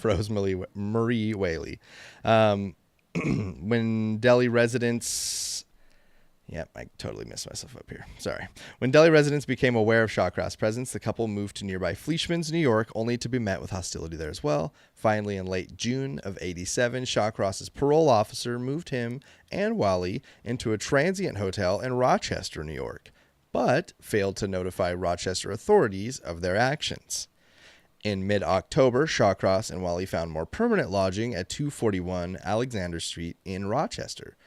Speaker 1: Marie Whaley. When Delhi residents... Yep, I totally messed myself up here. Sorry. When Delhi residents became aware of Shawcross' presence, the couple moved to nearby Fleischmann's, New York, only to be met with hostility there as well. Finally, in late June of '87, Shawcross' parole officer moved him and Wally into a transient hotel in Rochester, New York, but failed to notify Rochester authorities of their actions. In mid-October, Shawcross and Wally found more permanent lodging at 241 Alexander Street in Rochester.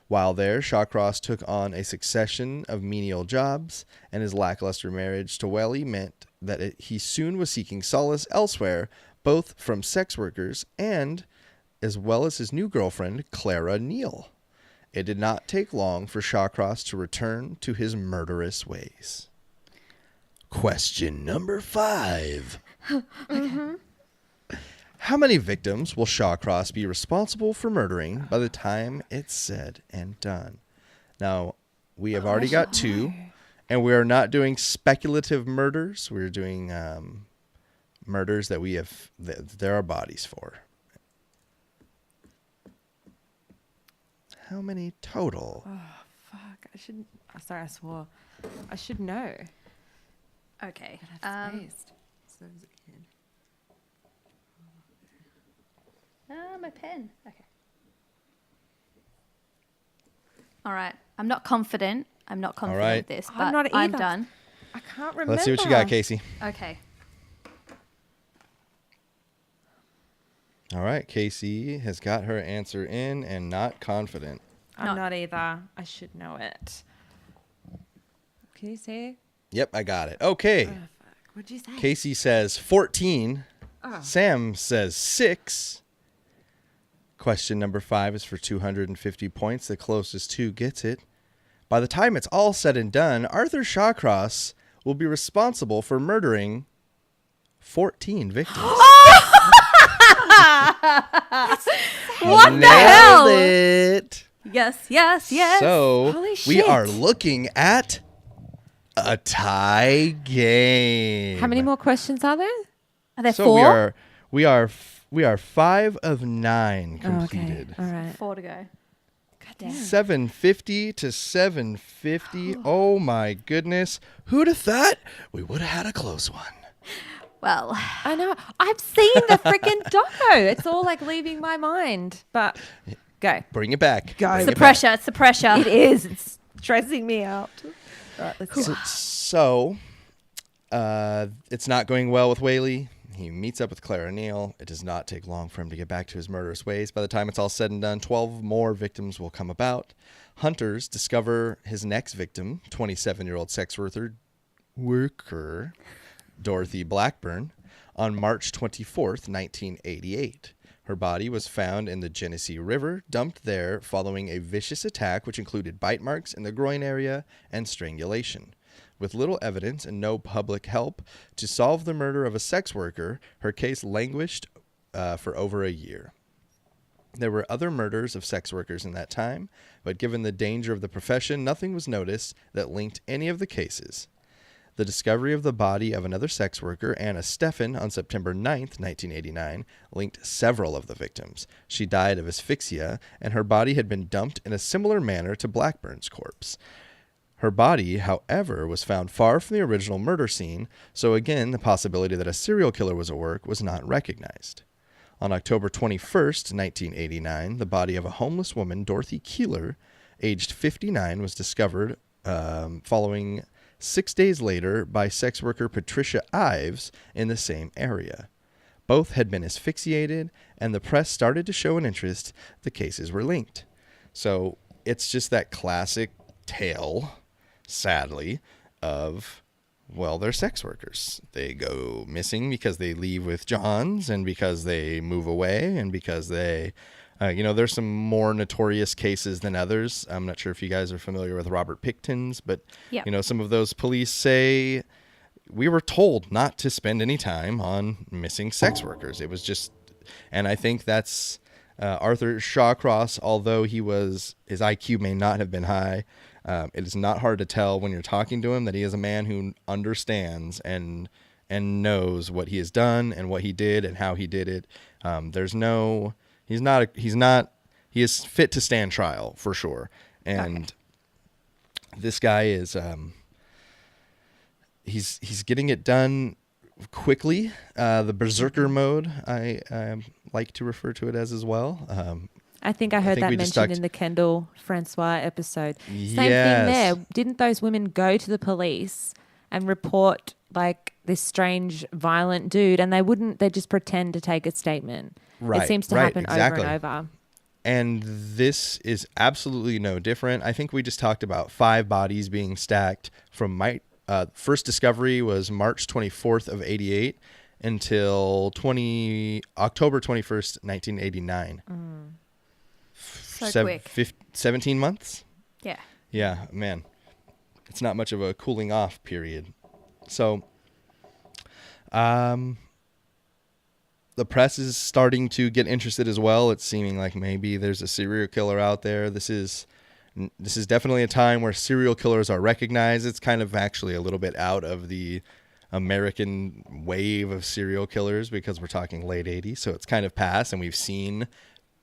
Speaker 1: While there, Shawcross took on a succession of menial jobs, and his lackluster marriage to Wally meant that he soon was seeking solace elsewhere, both from sex workers and as well as his new girlfriend, Clara Neal. It did not take long for Shawcross to return to his murderous ways. Question number 5.
Speaker 2: Mm-hmm.
Speaker 1: How many victims will Shawcross be responsible for murdering by the time it's said and done? Now, we have already got 2, and we are not doing speculative murders. We're doing murders that there are bodies for. How many total?
Speaker 3: Oh, fuck. I shouldn't... Oh, sorry, I swore. I should know.
Speaker 2: Okay.
Speaker 3: But I've spaced. So as a kid.
Speaker 2: My pen. Okay. All right. I'm not confident.
Speaker 1: right.
Speaker 2: with this,
Speaker 3: I'm
Speaker 2: but
Speaker 3: not
Speaker 2: I'm
Speaker 3: either.
Speaker 2: done.
Speaker 3: I can't remember.
Speaker 1: Let's see what you got, Casey.
Speaker 2: Okay.
Speaker 1: All right, Casey has got her answer in and not confident.
Speaker 3: I'm not either. I should know it. Can you say?
Speaker 1: Yep, I got it. Okay.
Speaker 3: Oh, fuck. What'd you say?
Speaker 1: Casey says 14.
Speaker 3: Oh.
Speaker 1: Sam says 6. Question number 5 is for 250 points. The closest to gets it. By the time it's all said and done, Arthur Shawcross will be responsible for murdering 14 victims.
Speaker 2: What the
Speaker 1: Nailed
Speaker 2: hell?
Speaker 1: it.
Speaker 2: Yes.
Speaker 1: So
Speaker 3: Holy
Speaker 1: we
Speaker 3: shit.
Speaker 1: are looking at a tie game.
Speaker 3: How many more questions are there?
Speaker 2: Are there
Speaker 1: So
Speaker 2: 4?
Speaker 1: we are 5 of 9 completed.
Speaker 3: Oh, okay. All right.
Speaker 2: 4 to go.
Speaker 3: God damn.
Speaker 1: 750 to 750. Oh my goodness. Who'd have thought we would have had a close one?
Speaker 2: Well,
Speaker 3: I know. I've seen the freaking doco. It's all like leaving my mind. But go.
Speaker 1: Bring it back.
Speaker 3: Go.
Speaker 1: Bring
Speaker 2: it's the
Speaker 1: it back.
Speaker 2: pressure. It's the pressure.
Speaker 3: It is. It's stressing me out. All right, let's go.
Speaker 1: So, it's not going well with Whaley. He meets up with Clara Neal. It does not take long for him to get back to his murderous ways. By the time it's all said and done, 12 more victims will come about. Hunters discover his next victim, 27-year-old sex worker Dorothy Blackburn, on March 24th, 1988. Her body was found in the Genesee River, dumped there following a vicious attack which included bite marks in the groin area and strangulation. With little evidence and no public help to solve the murder of a sex worker, her case languished for over a year. There were other murders of sex workers in that time, but given the danger of the profession, nothing was noticed that linked any of the cases. The discovery of the body of another sex worker, Anna Steffen, on September 9th, 1989, linked several of the victims. She died of asphyxia, and her body had been dumped in a similar manner to Blackburn's corpse. Her body, however, was found far from the original murder scene, so again, the possibility that a serial killer was at work was not recognized. On October 21st, 1989, the body of a homeless woman, Dorothy Keeler, aged 59, was discovered following 6 days later by sex worker Patricia Ives in the same area. Both had been asphyxiated, and the press started to show an interest. The cases were linked. So it's just that classic tale, sadly, of, well, they're sex workers. They go missing because they leave with Johns and because they move away and because they, there's some more notorious cases than others. I'm not sure if you guys are familiar with Robert Pickton's, but, some of those police say, we were told not to spend any time on missing sex workers. It was just, and I think that's Arthur Shawcross, although his IQ may not have been high, it is not hard to tell when you're talking to him that he is a man who understands and knows what he has done and what he did and how he did it. He is fit to stand trial for sure. And this guy is, he's getting it done quickly. The berserker mode, I like to refer to it as well.
Speaker 3: I think I heard that mentioned in the Kendall Francois episode. Same thing there. Didn't those women go to the police and report like this strange violent dude, and they just pretend to take a statement? Right. It seems to happen over and over.
Speaker 1: And this is absolutely no different. I think we just talked about 5 bodies being stacked from first discovery was March 24th of 88 until October 21st, 1989.
Speaker 2: So quick.
Speaker 1: 17 months?
Speaker 2: Yeah.
Speaker 1: Yeah, man. It's not much of a cooling off period. So, the press is starting to get interested as well. It's seeming like maybe there's a serial killer out there. This is definitely a time where serial killers are recognized. It's kind of actually a little bit out of the American wave of serial killers because we're talking late 80s. So it's kind of past, and we've seen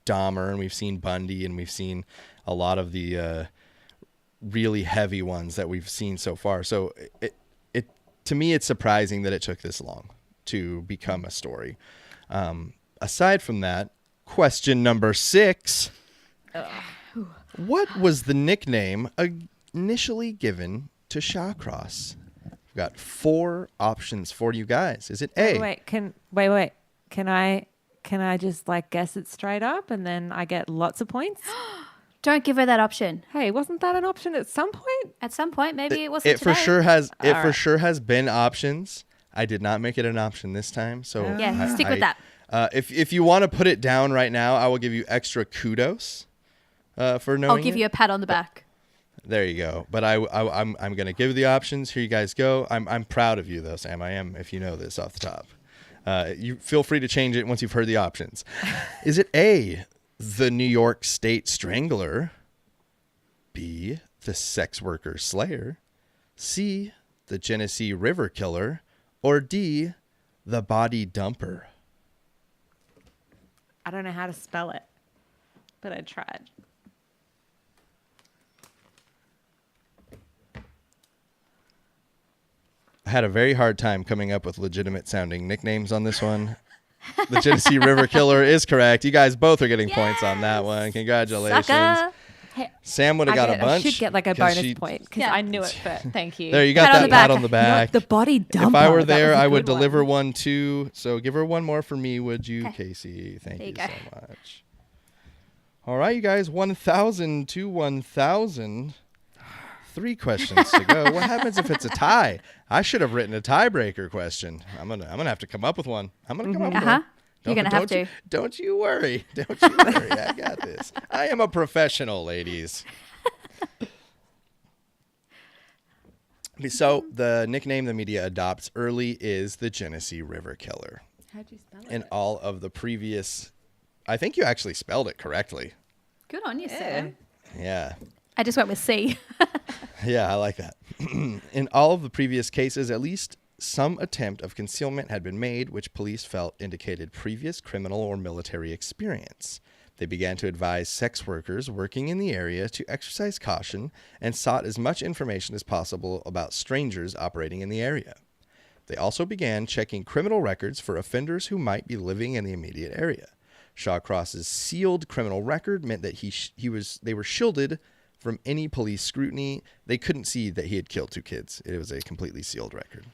Speaker 1: Dahmer and we've seen Bundy and we've seen a lot of the really heavy ones that we've seen so far. So it to me, it's surprising that it took this long to become a story. Aside from that, question number 6. What was the nickname initially given to Shawcross? We've got 4 options for you guys. Is it A?
Speaker 3: Wait. Can I just guess it straight up and then I get lots of points?
Speaker 2: Don't give her that option.
Speaker 3: Hey, wasn't that an option at some point?
Speaker 2: At some point, maybe it wasn't.
Speaker 1: It
Speaker 2: today.
Speaker 1: for sure has been options. I did not make it an option this time, so
Speaker 2: stick with that.
Speaker 1: If you want to put it down right now, I will give you extra kudos for knowing.
Speaker 2: I'll give you a pat on the back.
Speaker 1: There you go. But I'm going to give the options. Here you guys go. I'm proud of you though, Sam. I am. If you know this off the top, you feel free to change it once you've heard the options. Is it A, the New York State Strangler, B, the Sex Worker Slayer, C, the Genesee River Killer, or D, the Body Dumper?
Speaker 3: I don't know how to spell it, but I tried.
Speaker 1: I had a very hard time coming up with legitimate sounding nicknames on this one. The Genesee River Killer is correct. You guys both are getting points on that one. Congratulations.
Speaker 2: Hey,
Speaker 1: Sam would have got a bunch.
Speaker 3: I should get a bonus point because I knew it, but thank you.
Speaker 1: There, you got that pat on the back.
Speaker 3: The Body Dumper.
Speaker 1: If I were there, I would deliver one too. So give her one more for me, would you, Casey? Thank you so much. All right, you guys, 1,000 to 1,000. 3 questions to go. What happens if it's a tie? I should have written a tiebreaker question. I'm gonna have to come up with one. I'm gonna come up with one.
Speaker 2: You're gonna have to.
Speaker 1: Don't you worry. Don't you worry. I got this. I am a professional, ladies. So the nickname the media adopts early is the Genesee River Killer.
Speaker 3: How'd you spell it?
Speaker 1: In all of the previous, I think you actually spelled it correctly.
Speaker 2: Good on you, Sam.
Speaker 1: Yeah.
Speaker 2: I just went with C.
Speaker 1: Yeah, I like that. In all of the previous cases, at least some attempt of concealment had been made, which police felt indicated previous criminal or military experience. They began to advise sex workers working in the area to exercise caution and sought as much information as possible about strangers operating in the area. They also began checking criminal records for offenders who might be living in the immediate area. Shawcross's sealed criminal record meant that they were shielded From any police scrutiny, they couldn't see that he had killed 2 kids. It was a completely sealed record.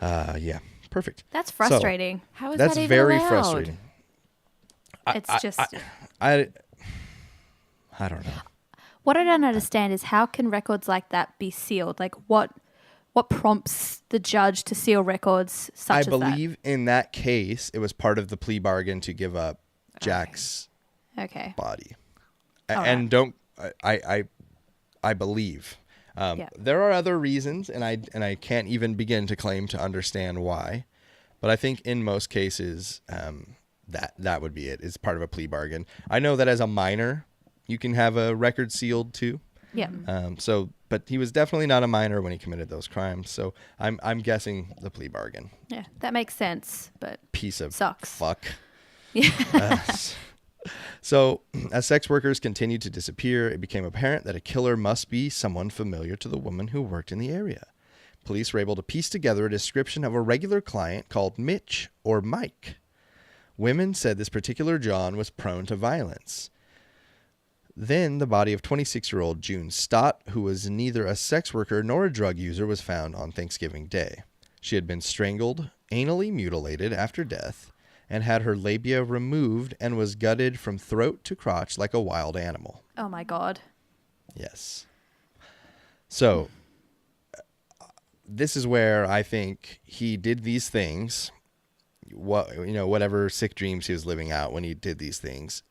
Speaker 1: Yeah, perfect.
Speaker 2: That's frustrating.
Speaker 1: So,
Speaker 3: How is
Speaker 1: that's
Speaker 3: that even
Speaker 1: very
Speaker 3: allowed?
Speaker 1: frustrating.
Speaker 2: It's just...
Speaker 1: I don't know.
Speaker 2: What I don't understand is how can records like that be sealed? Like what prompts the judge to seal records such as that?
Speaker 1: I believe in that case, it was part of the plea bargain to give up Jack's body. And don't I believe. There are other reasons, and I can't even begin to claim to understand why. But I think in most cases, that would be it. It's part of a plea bargain. I know that as a minor, you can have a record sealed too.
Speaker 2: Yeah.
Speaker 1: But he was definitely not a minor when he committed those crimes. So I'm guessing the plea bargain.
Speaker 2: Yeah, that makes sense. But
Speaker 1: piece of
Speaker 2: sucks.
Speaker 1: Fuck.
Speaker 2: Yeah.
Speaker 1: So, as sex workers continued to disappear, it became apparent that a killer must be someone familiar to the woman who worked in the area. Police were able to piece together a description of a regular client called Mitch or Mike. Women said this particular John was prone to violence. Then the body of 26-year-old June Stott, who was neither a sex worker nor a drug user, was found on Thanksgiving Day. She had been strangled, anally mutilated after death, and had her labia removed and was gutted from throat to crotch like a wild animal.
Speaker 2: Oh my God.
Speaker 1: Yes. So, this is where I think he did these things, whatever sick dreams he was living out when he did these things.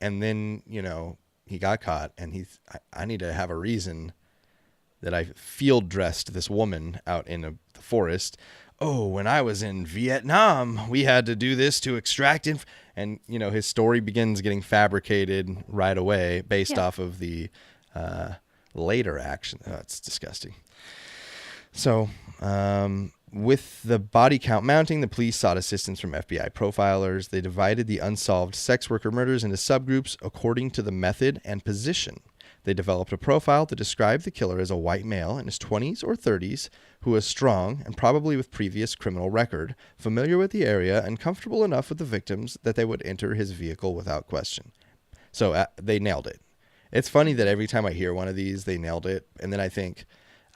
Speaker 1: And then, he got caught, and I need to have a reason that I field dressed this woman out in the forest. Oh, when I was in Vietnam, we had to do this to extract it. And, his story begins getting fabricated right away based off of the later action. Oh, it's disgusting. So, with the body count mounting, the police sought assistance from FBI profilers. They divided the unsolved sex worker murders into subgroups according to the method and position. They developed a profile that described the killer as a white male in his 20s or 30s who was strong and probably with previous criminal record, familiar with the area, and comfortable enough with the victims that they would enter his vehicle without question. So they nailed it. It's funny that every time I hear one of these, they nailed it. And then I think,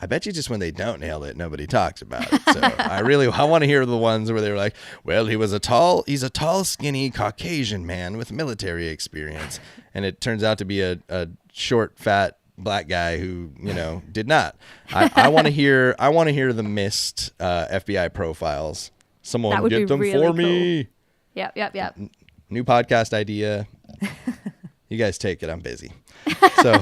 Speaker 1: I bet you just when they don't nail it, nobody talks about it. So I want to hear the ones where they're like, well, he's a tall, skinny Caucasian man with military experience. And it turns out to be a short, fat black guy who, did not. I want to hear the missed FBI profiles. Someone get them really for me.
Speaker 2: Yep.
Speaker 1: New podcast idea. You guys take it. I'm busy. So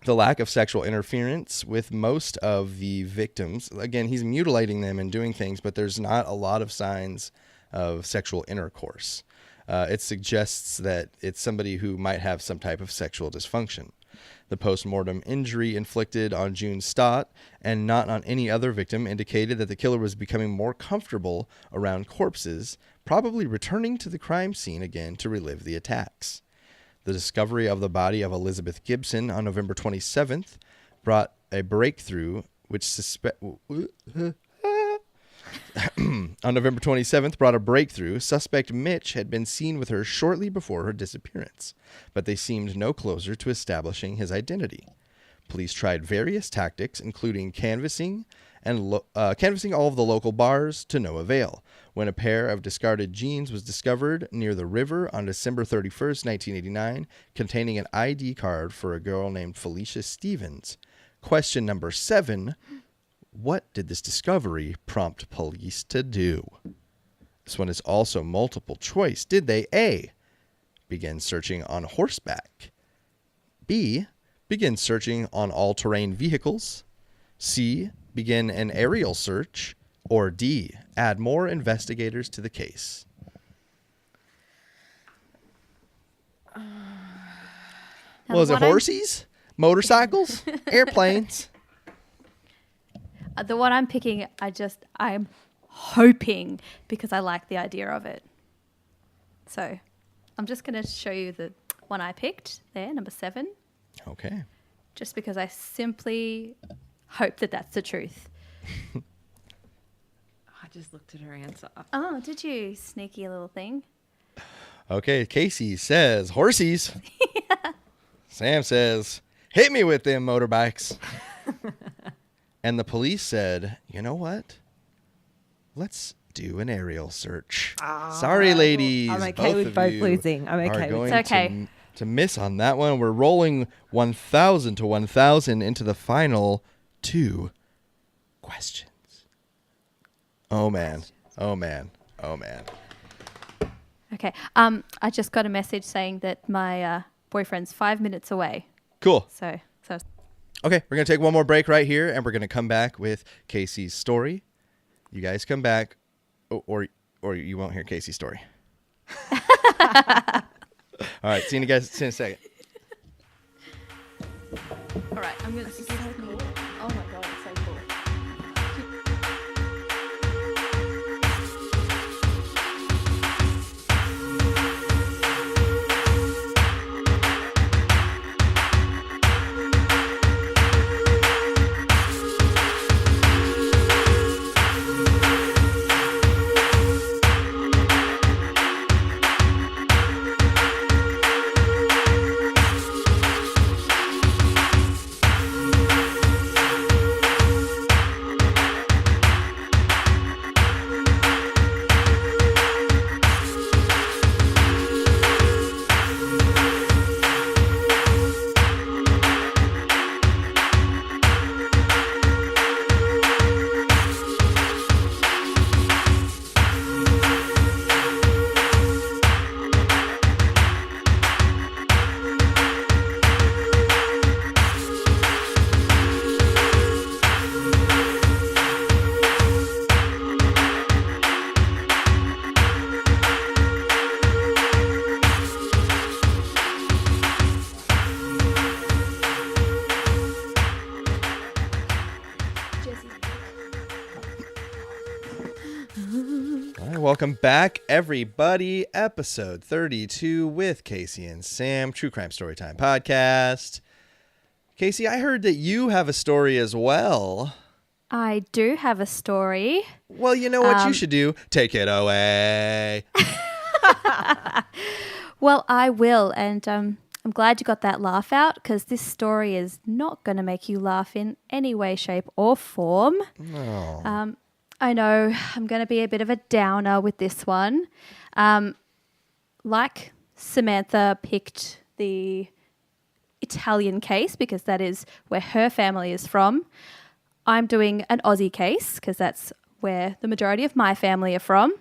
Speaker 1: the lack of sexual interference with most of the victims. Again, he's mutilating them and doing things, but there's not a lot of signs of sexual intercourse. It suggests that it's somebody who might have some type of sexual dysfunction. The post-mortem injury inflicted on June Stott and not on any other victim indicated that the killer was becoming more comfortable around corpses, probably returning to the crime scene again to relive the attacks. The discovery of the body of Elizabeth Gibson on November 27th brought a breakthrough On November 27th, brought a breakthrough. Suspect Mitch had been seen with her shortly before her disappearance, but they seemed no closer to establishing his identity. Police tried various tactics, including canvassing all of the local bars, to no avail. When a pair of discarded jeans was discovered near the river on December 31st, 1989, containing an ID card for a girl named Felicia Stevens. Question number 7. What did this discovery prompt police to do? This one is also multiple choice. Did they A, begin searching on horseback? B, begin searching on all-terrain vehicles? C, begin an aerial search? Or D, add more investigators to the case? Was it horses? Motorcycles? Airplanes?
Speaker 2: The one I'm picking, I'm hoping, because I like the idea of it. So I'm just going to show you the one I picked there, number 7.
Speaker 1: Okay.
Speaker 2: Just because I simply hope that that's the truth.
Speaker 3: I just looked at her answer.
Speaker 2: Oh, did you? Sneaky little thing.
Speaker 1: Okay, Casey says horsies. Sam says, hit me with them motorbikes. And the police said, you know what? Let's do an aerial search. Sorry, ladies.
Speaker 3: I'm okay with both losing. I'm okay with
Speaker 2: It's okay.
Speaker 1: To miss on that one. We're rolling 1,000 to 1,000 into the final 2 questions. Oh, man. Oh, man. Oh, man.
Speaker 2: Okay. I just got a message saying that my boyfriend's 5 minutes away.
Speaker 1: Cool.
Speaker 2: So
Speaker 1: Okay, we're going to take one more break right here, and we're going to come back with Casey's story. You guys come back, or you won't hear Casey's story. All right, see you guys in a second.
Speaker 2: all right, I'm gonna. So cool. Oh my god, it's so cool.
Speaker 1: Welcome back, everybody. Episode 32 with Casey and Sam, True Crime Storytime Podcast. Casey, I heard that you have a story as well.
Speaker 2: I do have a story.
Speaker 1: Well, you know what you should do? Take it away.
Speaker 2: Well, I will, and I'm glad you got that laugh out, because this story is not going to make you laugh in any way, shape, or form.
Speaker 1: No.
Speaker 2: I know I'm going to be a bit of a downer with this one. Like Samantha picked the Italian case because that is where her family is from, I'm doing an Aussie case because that's where the majority of my family are from.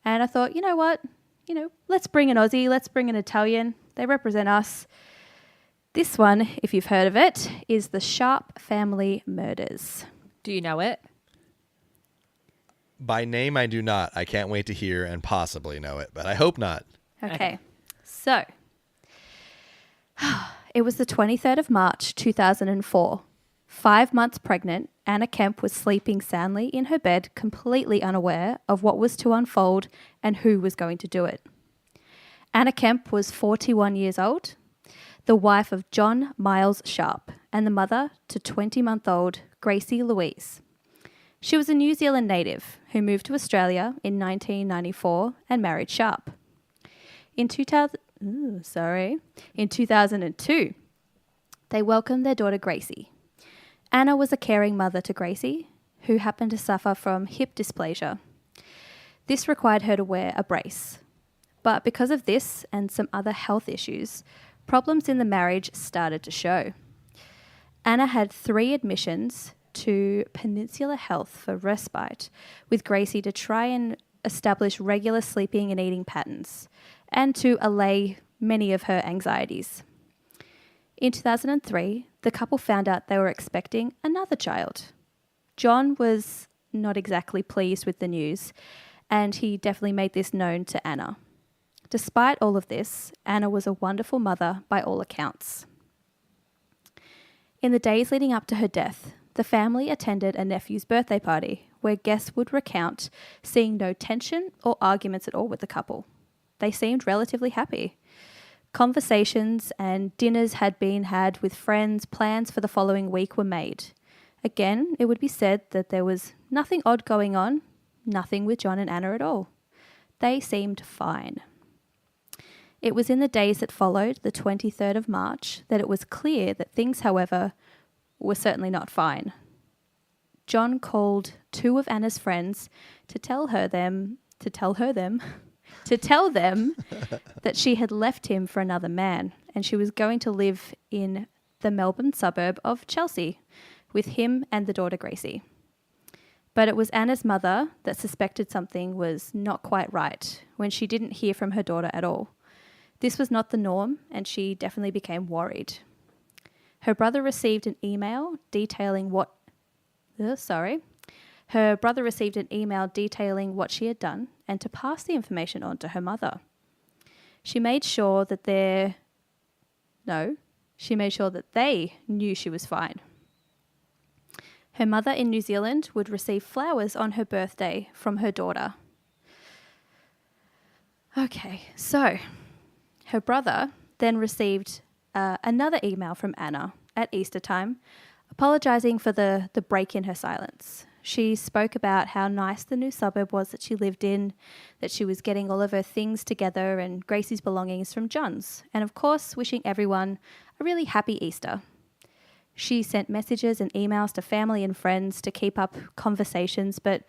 Speaker 2: And I thought, you know what? Let's bring an Aussie, let's bring an Italian. They represent us. This one, if you've heard of it, is the Sharp family murders.
Speaker 3: Do you know it?
Speaker 1: By name, I do not. I can't wait to hear and possibly know it, but I hope not.
Speaker 2: Okay. So, it was the 23rd of March, 2004. 5 months pregnant, Anna Kemp was sleeping soundly in her bed, completely unaware of what was to unfold and who was going to do it. Anna Kemp was 41 years old, the wife of John Miles Sharp, and the mother to 20-month-old Gracie Louise. She was a New Zealand native who moved to Australia in 1994 and married Sharp. In 2002, they welcomed their daughter Gracie. Anna was a caring mother to Gracie, who happened to suffer from hip dysplasia. This required her to wear a brace. But because of this and some other health issues, problems in the marriage started to show. Anna had 3 admissions to Peninsula Health for respite with Gracie to try and establish regular sleeping and eating patterns and to allay many of her anxieties. In 2003, the couple found out they were expecting another child. John was not exactly pleased with the news, and he definitely made this known to Anna. Despite all of this, Anna was a wonderful mother by all accounts. In the days leading up to her death, the family attended a nephew's birthday party where guests would recount seeing no tension or arguments at all with the couple. They seemed relatively happy. Conversations and dinners had been had with friends, plans for the following week were made. Again, it would be said that there was nothing odd going on, nothing with John and Anna at all. They seemed fine. It was in the days that followed, the 23rd of March, that it was clear that things, however, were certainly not fine. John called two of Anna's friends to tell them that she had left him for another man and she was going to live in the Melbourne suburb of Chelsea with him and the daughter Gracie. But it was Anna's mother that suspected something was not quite right when she didn't hear from her daughter at all. This was not the norm and she definitely became worried. Her brother received an email detailing what she had done and to pass the information on to her mother. She made sure that they knew she was fine. Her mother in New Zealand would receive flowers on her birthday from her daughter. Okay, so her brother then received another email from Anna at Easter time, apologising for the break in her silence. She spoke about how nice the new suburb was that she lived in, that she was getting all of her things together and Gracie's belongings from John's, and of course wishing everyone a really happy Easter. She sent messages and emails to family and friends to keep up conversations, but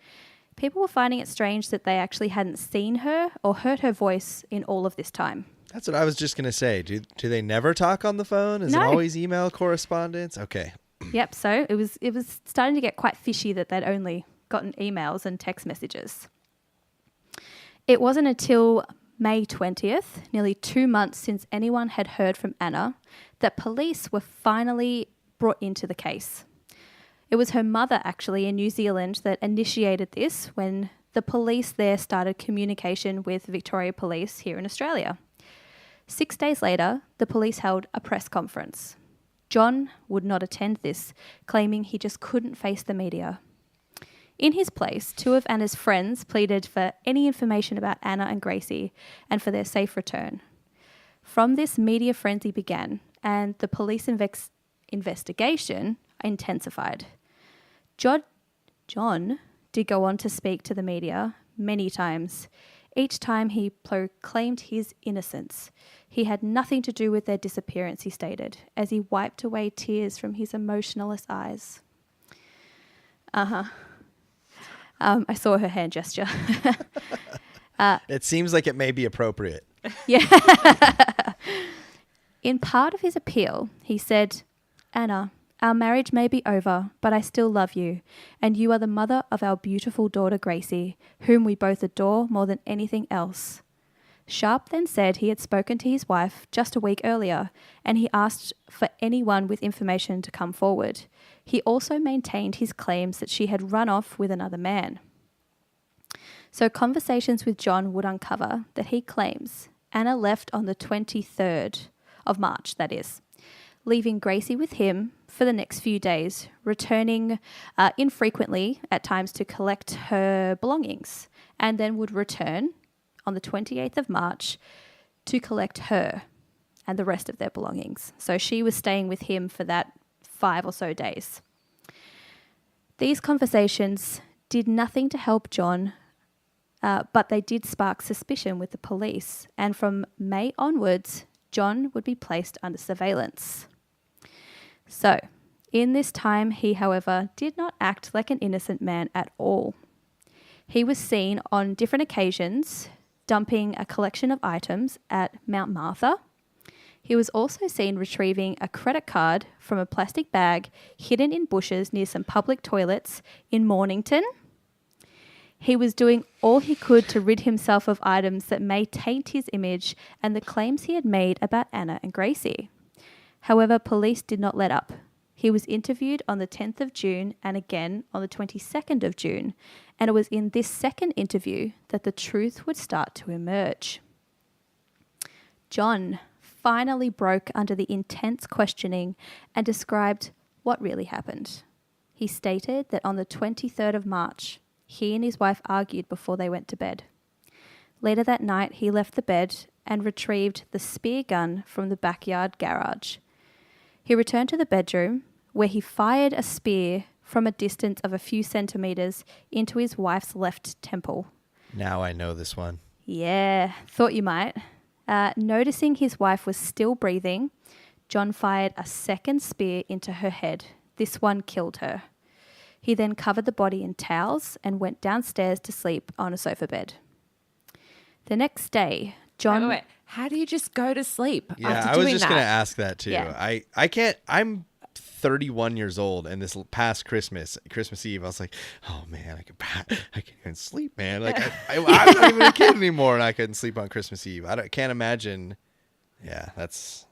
Speaker 2: people were finding it strange that they actually hadn't seen her or heard her voice in all of this time.
Speaker 1: That's what I was just going to say. Do they never talk on the phone? Is it always email correspondence? Okay.
Speaker 2: Yep, so it was starting to get quite fishy that they'd only gotten emails and text messages. It wasn't until May 20th, nearly 2 months since anyone had heard from Anna, that police were finally brought into the case. It was her mother actually in New Zealand that initiated this when the police there started communication with Victoria Police here in Australia. 6 days later, the police held a press conference. John would not attend this, claiming he just couldn't face the media. In his place, two of Anna's friends pleaded for any information about Anna and Gracie and for their safe return. From this, media frenzy began and the police investigation intensified. John did go on to speak to the media many times. Each time he proclaimed his innocence. He had nothing to do with their disappearance, he stated, as he wiped away tears from his emotionless eyes. I saw her hand gesture.
Speaker 1: It seems like it may be appropriate.
Speaker 2: Yeah. In part of his appeal, he said, "Anna, our marriage may be over, but I still love you, and you are the mother of our beautiful daughter Gracie, whom we both adore more than anything else." Sharp then said he had spoken to his wife just a week earlier, and he asked for anyone with information to come forward. He also maintained his claims that she had run off with another man. So conversations with John would uncover that he claims Anna left on the 23rd of March, that is, leaving Gracie with him for the next few days, returning infrequently at times to collect her belongings, and then would return on the 28th of March to collect her and the rest of their belongings. So she was staying with him for that 5 or so days. These conversations did nothing to help John, but they did spark suspicion with the police, and from May onwards, John would be placed under surveillance. So, in this time, he, however, did not act like an innocent man at all. He was seen on different occasions dumping a collection of items at Mount Martha. He was also seen retrieving a credit card from a plastic bag hidden in bushes near some public toilets in Mornington. He was doing all he could to rid himself of items that may taint his image and the claims he had made about Anna and Gracie. However, police did not let up. He was interviewed on the 10th of June and again on the 22nd of June, and it was in this second interview that the truth would start to emerge. John finally broke under the intense questioning and described what really happened. He stated that on the 23rd of March, he and his wife argued before they went to bed. Later that night, he left the bed and retrieved the spear gun from the backyard garage. He returned to the bedroom, where he fired a spear from a distance of a few centimetres into his wife's left temple.
Speaker 1: Now I know this one.
Speaker 2: Yeah, thought you might. Noticing his wife was still breathing, John fired a second spear into her head. This one killed her. He then covered the body in towels and went downstairs to sleep on a sofa bed. The next day, John...
Speaker 3: Wait. How do you just go to sleep
Speaker 1: Yeah,
Speaker 3: after
Speaker 1: I was
Speaker 3: doing
Speaker 1: just
Speaker 3: that?
Speaker 1: going to ask that too.
Speaker 2: Yeah.
Speaker 1: I can't. I'm 31 years old, and this past Christmas Eve, I was like, oh man, I can't even sleep, man. Like I'm not even a kid anymore, and I couldn't sleep on Christmas Eve. Can't imagine. Yeah, that's.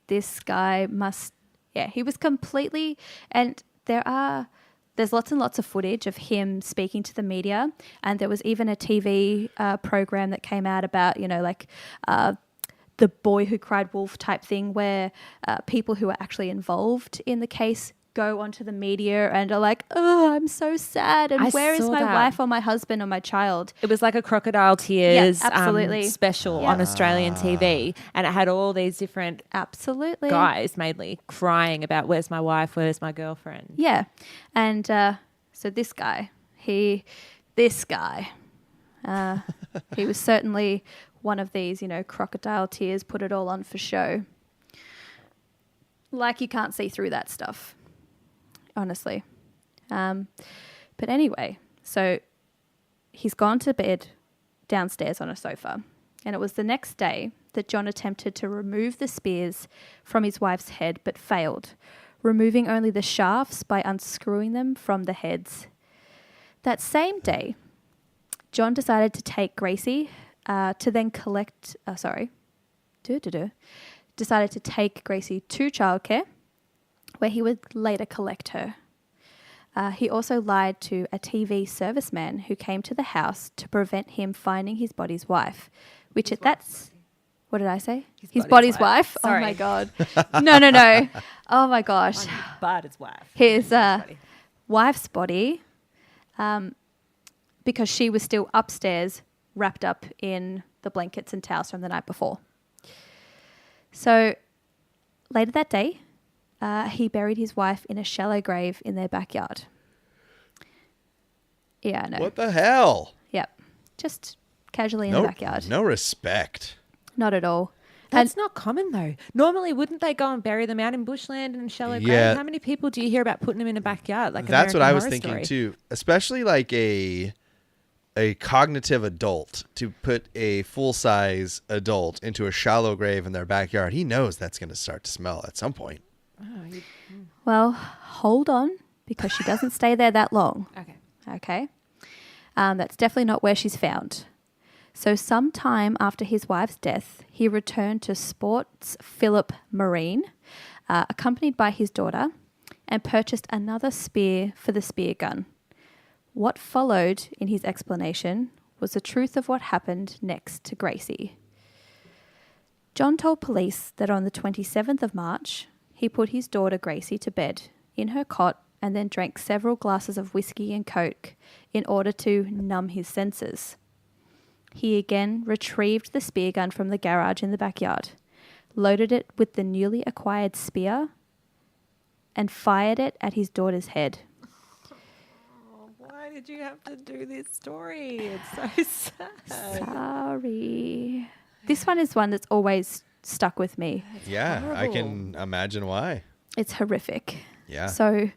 Speaker 2: This guy must... Yeah, he was completely... And there's lots and lots of footage of him speaking to the media, and there was even a TV program that came out about, the boy who cried wolf type thing, where people who are actually involved in the case go onto the media and are like, oh, I'm so sad, and where is my wife or my husband or my child?
Speaker 3: It was like a Crocodile Tears
Speaker 2: absolutely.
Speaker 3: Special on Australian TV, and it had all these different guys mainly crying about where's my wife, where's my girlfriend.
Speaker 2: Yeah. And so this guy, he was certainly one of these, Crocodile Tears, put it all on for show. Like you can't see through that stuff, honestly. But anyway, so he's gone to bed downstairs on a sofa, and it was the next day that John attempted to remove the spears from his wife's head but failed, removing only the shafts by unscrewing them from the heads. That same day, John decided to take Gracie decided to take Gracie to childcare, where he would later collect her. He also lied to a TV serviceman who came to the house to prevent him finding his body's wife, what did I say? His body's wife?
Speaker 3: Sorry.
Speaker 2: Oh my God. No. Oh my gosh.
Speaker 3: But his wife.
Speaker 2: His wife's body, because she was still upstairs wrapped up in the blankets and towels from the night before. So later that day, he buried his wife in a shallow grave in their backyard. Yeah, I know.
Speaker 1: What the hell?
Speaker 2: Yep. Just casually in the backyard.
Speaker 1: No respect.
Speaker 2: Not at all.
Speaker 3: That's not common though. Normally, wouldn't they go and bury them out in bushland and shallow
Speaker 1: Yeah.
Speaker 3: grave? How many people do you hear about putting them in a backyard? Like
Speaker 1: That's what
Speaker 3: American
Speaker 1: I was
Speaker 3: Horror
Speaker 1: thinking
Speaker 3: Story?
Speaker 1: too. Especially like a cognitive adult, to put a full-size adult into a shallow grave in their backyard. He knows that's going to start to smell at some point.
Speaker 2: Well, hold on, because she doesn't stay there that long.
Speaker 3: Okay.
Speaker 2: That's definitely not where she's found. So sometime after his wife's death, he returned to Sports Phillip Marine, accompanied by his daughter, and purchased another spear for the spear gun. What followed in his explanation was the truth of what happened next to Gracie. John told police that on the 27th of March, he put his daughter Gracie to bed in her cot and then drank several glasses of whiskey and coke in order to numb his senses. He again retrieved the spear gun from the garage in the backyard, loaded it with the newly acquired spear, and fired it at his daughter's head.
Speaker 3: Why did you have to do this story? It's so sad.
Speaker 2: Sorry. This one is one that's always stuck with me.
Speaker 1: Yeah,
Speaker 3: horrible.
Speaker 1: I can imagine why.
Speaker 2: It's horrific.
Speaker 1: Yeah.
Speaker 2: So,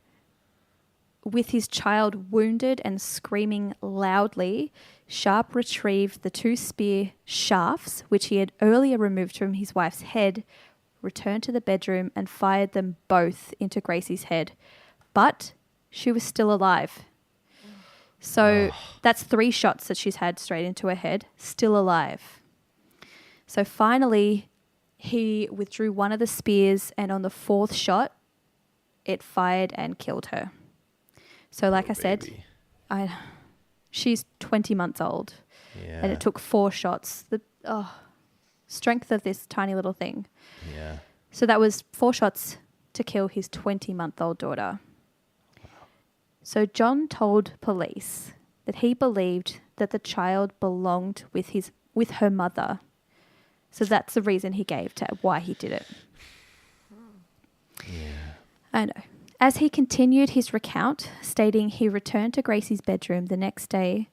Speaker 2: with his child wounded and screaming loudly, Sharp retrieved the two spear shafts, which he had earlier removed from his wife's head, returned to the bedroom and fired them both into Gracie's head. But she was still alive. So that's 3 shots that she's had straight into her head, still alive. So finally, he withdrew one of the spears, and on the 4th shot, it fired and killed her. So like I said, she's 20 months old, and it took 4 shots. The strength of this tiny little thing.
Speaker 1: Yeah.
Speaker 2: So that was 4 shots to kill his 20-month-old daughter. So John told police that he believed that the child belonged with her mother. So that's the reason he gave to why he did it.
Speaker 1: Yeah.
Speaker 2: I know. As he continued his recount, stating he returned to Gracie's bedroom the next day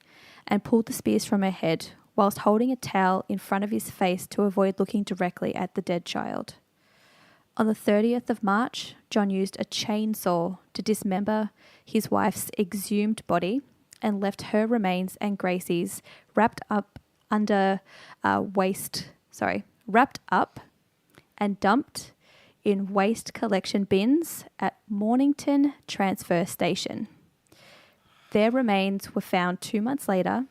Speaker 2: and pulled the spears from her head whilst holding a towel in front of his face to avoid looking directly at the dead child. On the 30th of March, John used a chainsaw to dismember his wife's exhumed body and left her remains and Gracie's wrapped up and dumped in waste collection bins at Mornington Transfer Station. Their remains were found 2 months later,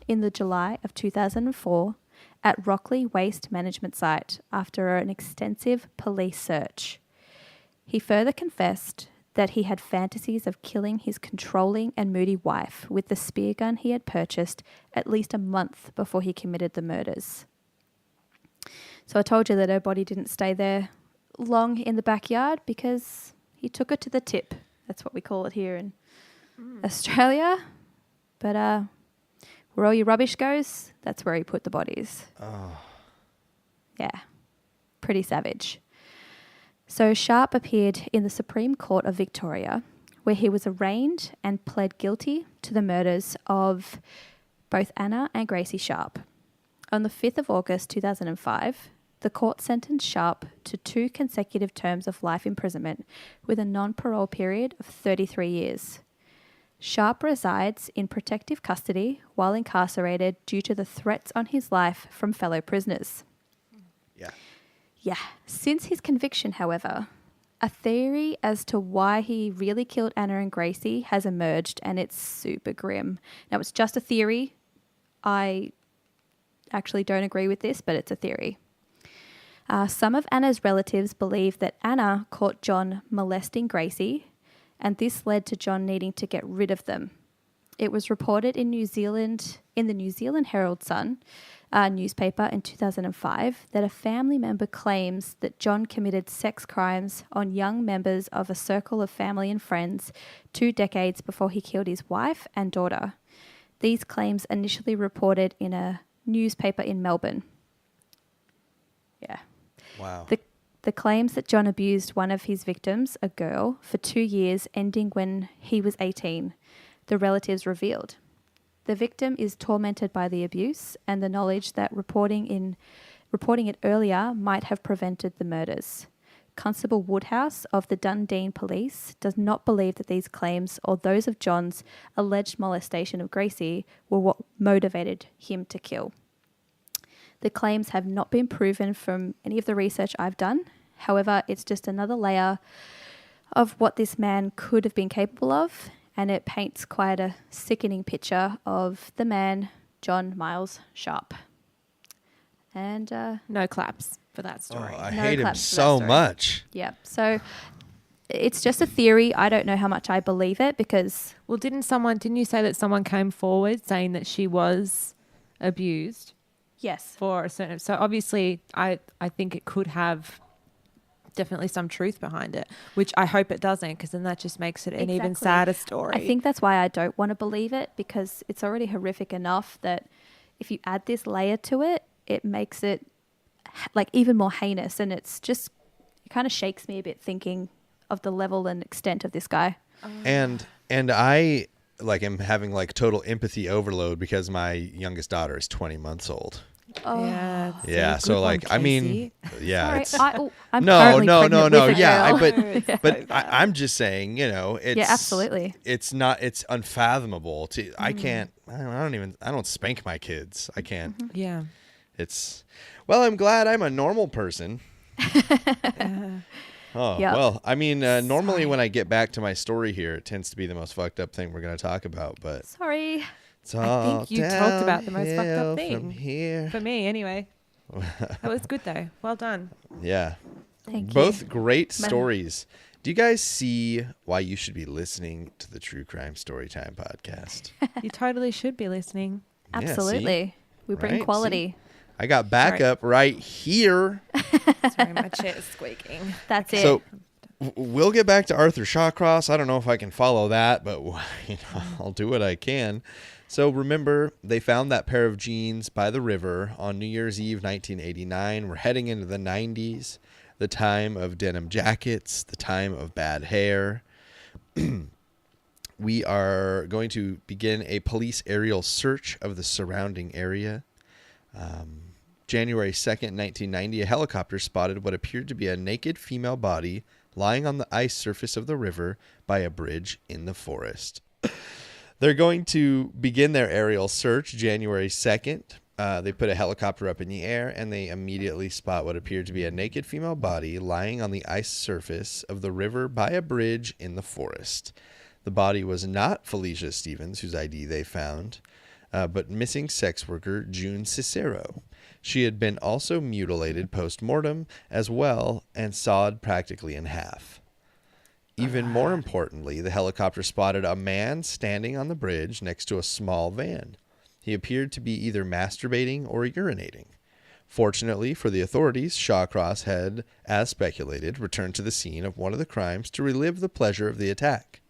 Speaker 2: in the July of 2004, at Rockley Waste Management Site after an extensive police search. He further confessed that he had fantasies of killing his controlling and moody wife with the spear gun he had purchased at least a month before he committed the murders. So I told you that her body didn't stay there long in the backyard because he took her to the tip. That's what we call it here in Australia. But where all your rubbish goes, that's where he put the bodies.
Speaker 1: Oh.
Speaker 2: Yeah, pretty savage. So Sharp appeared in the Supreme Court of Victoria, where he was arraigned and pled guilty to the murders of both Anna and Gracie Sharp. On the 5th of August 2005, the court sentenced Sharp to 2 consecutive terms of life imprisonment with a non-parole period of 33 years. Sharp resides in protective custody while incarcerated due to the threats on his life from fellow prisoners. Yeah. Since his conviction, however, a theory as to why he really killed Anna and Gracie has emerged, and it's super grim. Now, it's just a theory. I actually don't agree with this, but it's a theory. Some of Anna's relatives believe that Anna caught John molesting Gracie, and this led to John needing to get rid of them. It was reported in the New Zealand Herald Sun newspaper in 2005 that a family member claims that John committed sex crimes on young members of a circle of family and friends 2 decades before he killed his wife and daughter. These claims initially reported in a newspaper in Melbourne. Yeah.
Speaker 1: Wow.
Speaker 2: The claims that John abused one of his victims, a girl, for 2 years, ending when he was 18, the relatives revealed. The victim is tormented by the abuse and the knowledge that reporting it earlier might have prevented the murders. Constable Woodhouse of the Dundee Police does not believe that these claims or those of John's alleged molestation of Gracie were what motivated him to kill. The claims have not been proven from any of the research I've done. However, it's just another layer of what this man could have been capable of, and it paints quite a sickening picture of the man, John Miles Sharp. And
Speaker 3: No claps for that story.
Speaker 1: I
Speaker 2: No
Speaker 1: hate him
Speaker 2: claps for that
Speaker 1: so
Speaker 2: story.
Speaker 1: much.
Speaker 2: Yeah, so it's just a theory. I don't know how much I believe it because...
Speaker 3: Well, didn't you say that someone came forward saying that she was abused
Speaker 2: Yes.
Speaker 3: for a certain... So obviously, I think it could have definitely some truth behind it, which I hope it doesn't, because then that just makes it an even
Speaker 2: Exactly.
Speaker 3: sadder story.
Speaker 2: I think that's why I don't want to believe it, because it's already horrific enough that if you add this layer to it, it makes it like even more heinous, and it kind of shakes me a bit thinking of the level and extent of this guy.
Speaker 1: And I am having total empathy overload because my youngest daughter is 20 months old.
Speaker 2: Oh.
Speaker 3: Yeah.
Speaker 1: Yeah, so I mean, yeah,
Speaker 2: Sorry,
Speaker 1: it's
Speaker 2: I'm
Speaker 1: no,
Speaker 2: currently pregnant with a
Speaker 1: yeah,
Speaker 2: girl.
Speaker 1: but I'm just saying, it's
Speaker 2: Yeah, absolutely.
Speaker 1: It's unfathomable to I don't spank my kids. I can't.
Speaker 2: Mm-hmm.
Speaker 3: Yeah.
Speaker 1: I'm glad I'm a normal person. Oh,
Speaker 2: Yep.
Speaker 1: well, I mean, normally when I get back to my story here, it tends to be the most fucked up thing we're going to talk about, but
Speaker 2: Sorry.
Speaker 1: it's all
Speaker 3: I think you talked about the most fucked
Speaker 1: downhill
Speaker 3: up thing.
Speaker 1: from here.
Speaker 3: For me, anyway. That was good, though. Well done.
Speaker 1: Yeah.
Speaker 2: Thank you.
Speaker 1: Both great stories. Do you guys see why you should be listening to the True Crime Storytime podcast?
Speaker 3: You totally should be listening.
Speaker 1: Yeah, see?
Speaker 2: Absolutely. We bring
Speaker 1: Right,
Speaker 2: quality.
Speaker 1: I got backup right here.
Speaker 3: Sorry, my chair is squeaking.
Speaker 2: That's it.
Speaker 1: So we'll get back to Arthur Shawcross. I don't know if I can follow that, but I'll do what I can. So remember, they found that pair of jeans by the river on New Year's Eve, 1989. We're heading into the 90s, the time of denim jackets, the time of bad hair. We are going to begin a police aerial search of the surrounding area. January 2nd, 1990, a helicopter spotted what appeared to be a naked female body lying on the ice surface of the river by a bridge in the forest. They're going to begin their aerial search January 2nd. They put a helicopter up in the air, and they immediately spot what appeared to be a naked female body lying on the ice surface of the river by a bridge in the forest. The body was not Felicia Stevens, whose ID they found, but missing sex worker June Cicero. She had been also mutilated post-mortem as well and sawed practically in half. Even more importantly, the helicopter spotted a man standing on the bridge next to a small van. He appeared to be either masturbating or urinating. Fortunately for the authorities, Shawcross had, as speculated, returned to the scene of one of the crimes to relive the pleasure of the attack.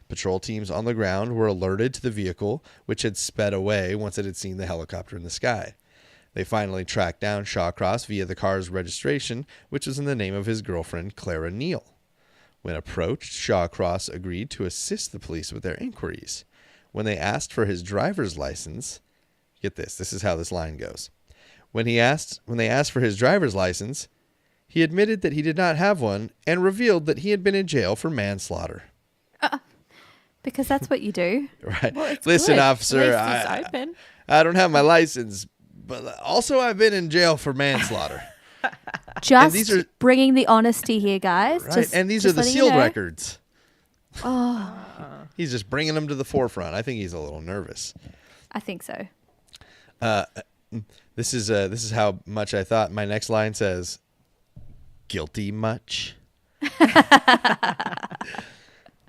Speaker 1: Patrol teams on the ground were alerted to the vehicle, which had sped away once it had seen the helicopter in the sky. They finally tracked down Shawcross via the car's registration, which was in the name of his girlfriend, Clara Neal. When approached, Shawcross agreed to assist the police with their inquiries. When they asked for his driver's license, get this is how this line goes. When they asked for his driver's license, he admitted that he did not have one and revealed that he had been in jail for manslaughter.
Speaker 2: Because that's what you do.
Speaker 1: Right.
Speaker 3: Well,
Speaker 1: Listen,
Speaker 3: good.
Speaker 1: officer,
Speaker 3: At least it's open.
Speaker 1: I don't have my license, but also I've been in jail for manslaughter.
Speaker 2: Just bringing the honesty here, guys.
Speaker 1: Right. And these are the sealed records.
Speaker 2: Oh.
Speaker 1: He's just bringing them to the forefront. I think he's a little nervous.
Speaker 2: I think so.
Speaker 1: This is how much I thought. My next line says, "Guilty much?"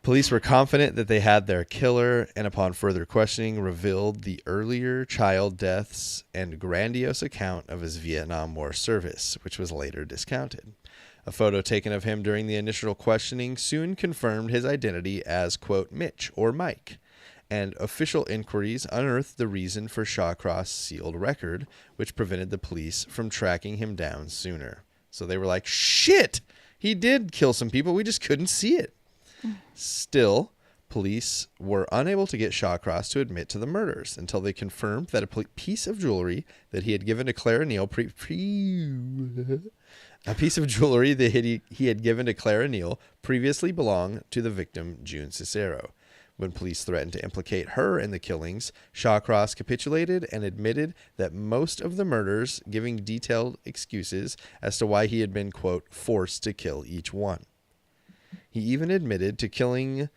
Speaker 1: Police were confident that they had their killer, and upon further questioning, revealed the earlier child deaths and grandiose account of his Vietnam War service, which was later discounted. A photo taken of him during the initial questioning soon confirmed his identity as, quote, Mitch or Mike, and official inquiries unearthed the reason for Shawcross' sealed record, which prevented the police from tracking him down sooner. So they were like, shit, he did kill some people, we just couldn't see it. Still, police were unable to get Shawcross to admit to the murders until they confirmed that a piece of jewelry that he had given to Clara Neal he had given to Clara Neal previously belonged to the victim, June Cicero. When police threatened to implicate her in the killings, Shawcross capitulated and admitted that most of the murders, giving detailed excuses as to why he had been, quote, forced to kill each one. He even admitted to killing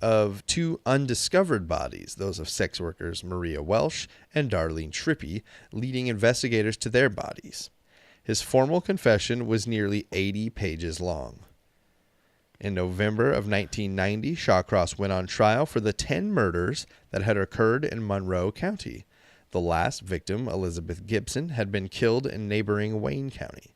Speaker 1: of two undiscovered bodies, those of sex workers Maria Welsh and Darlene Trippi, leading investigators to their bodies. His formal confession was nearly 80 pages long. In November of 1990, Shawcross went on trial for the 10 murders that had occurred in Monroe County. The last victim, Elizabeth Gibson, had been killed in neighboring Wayne County.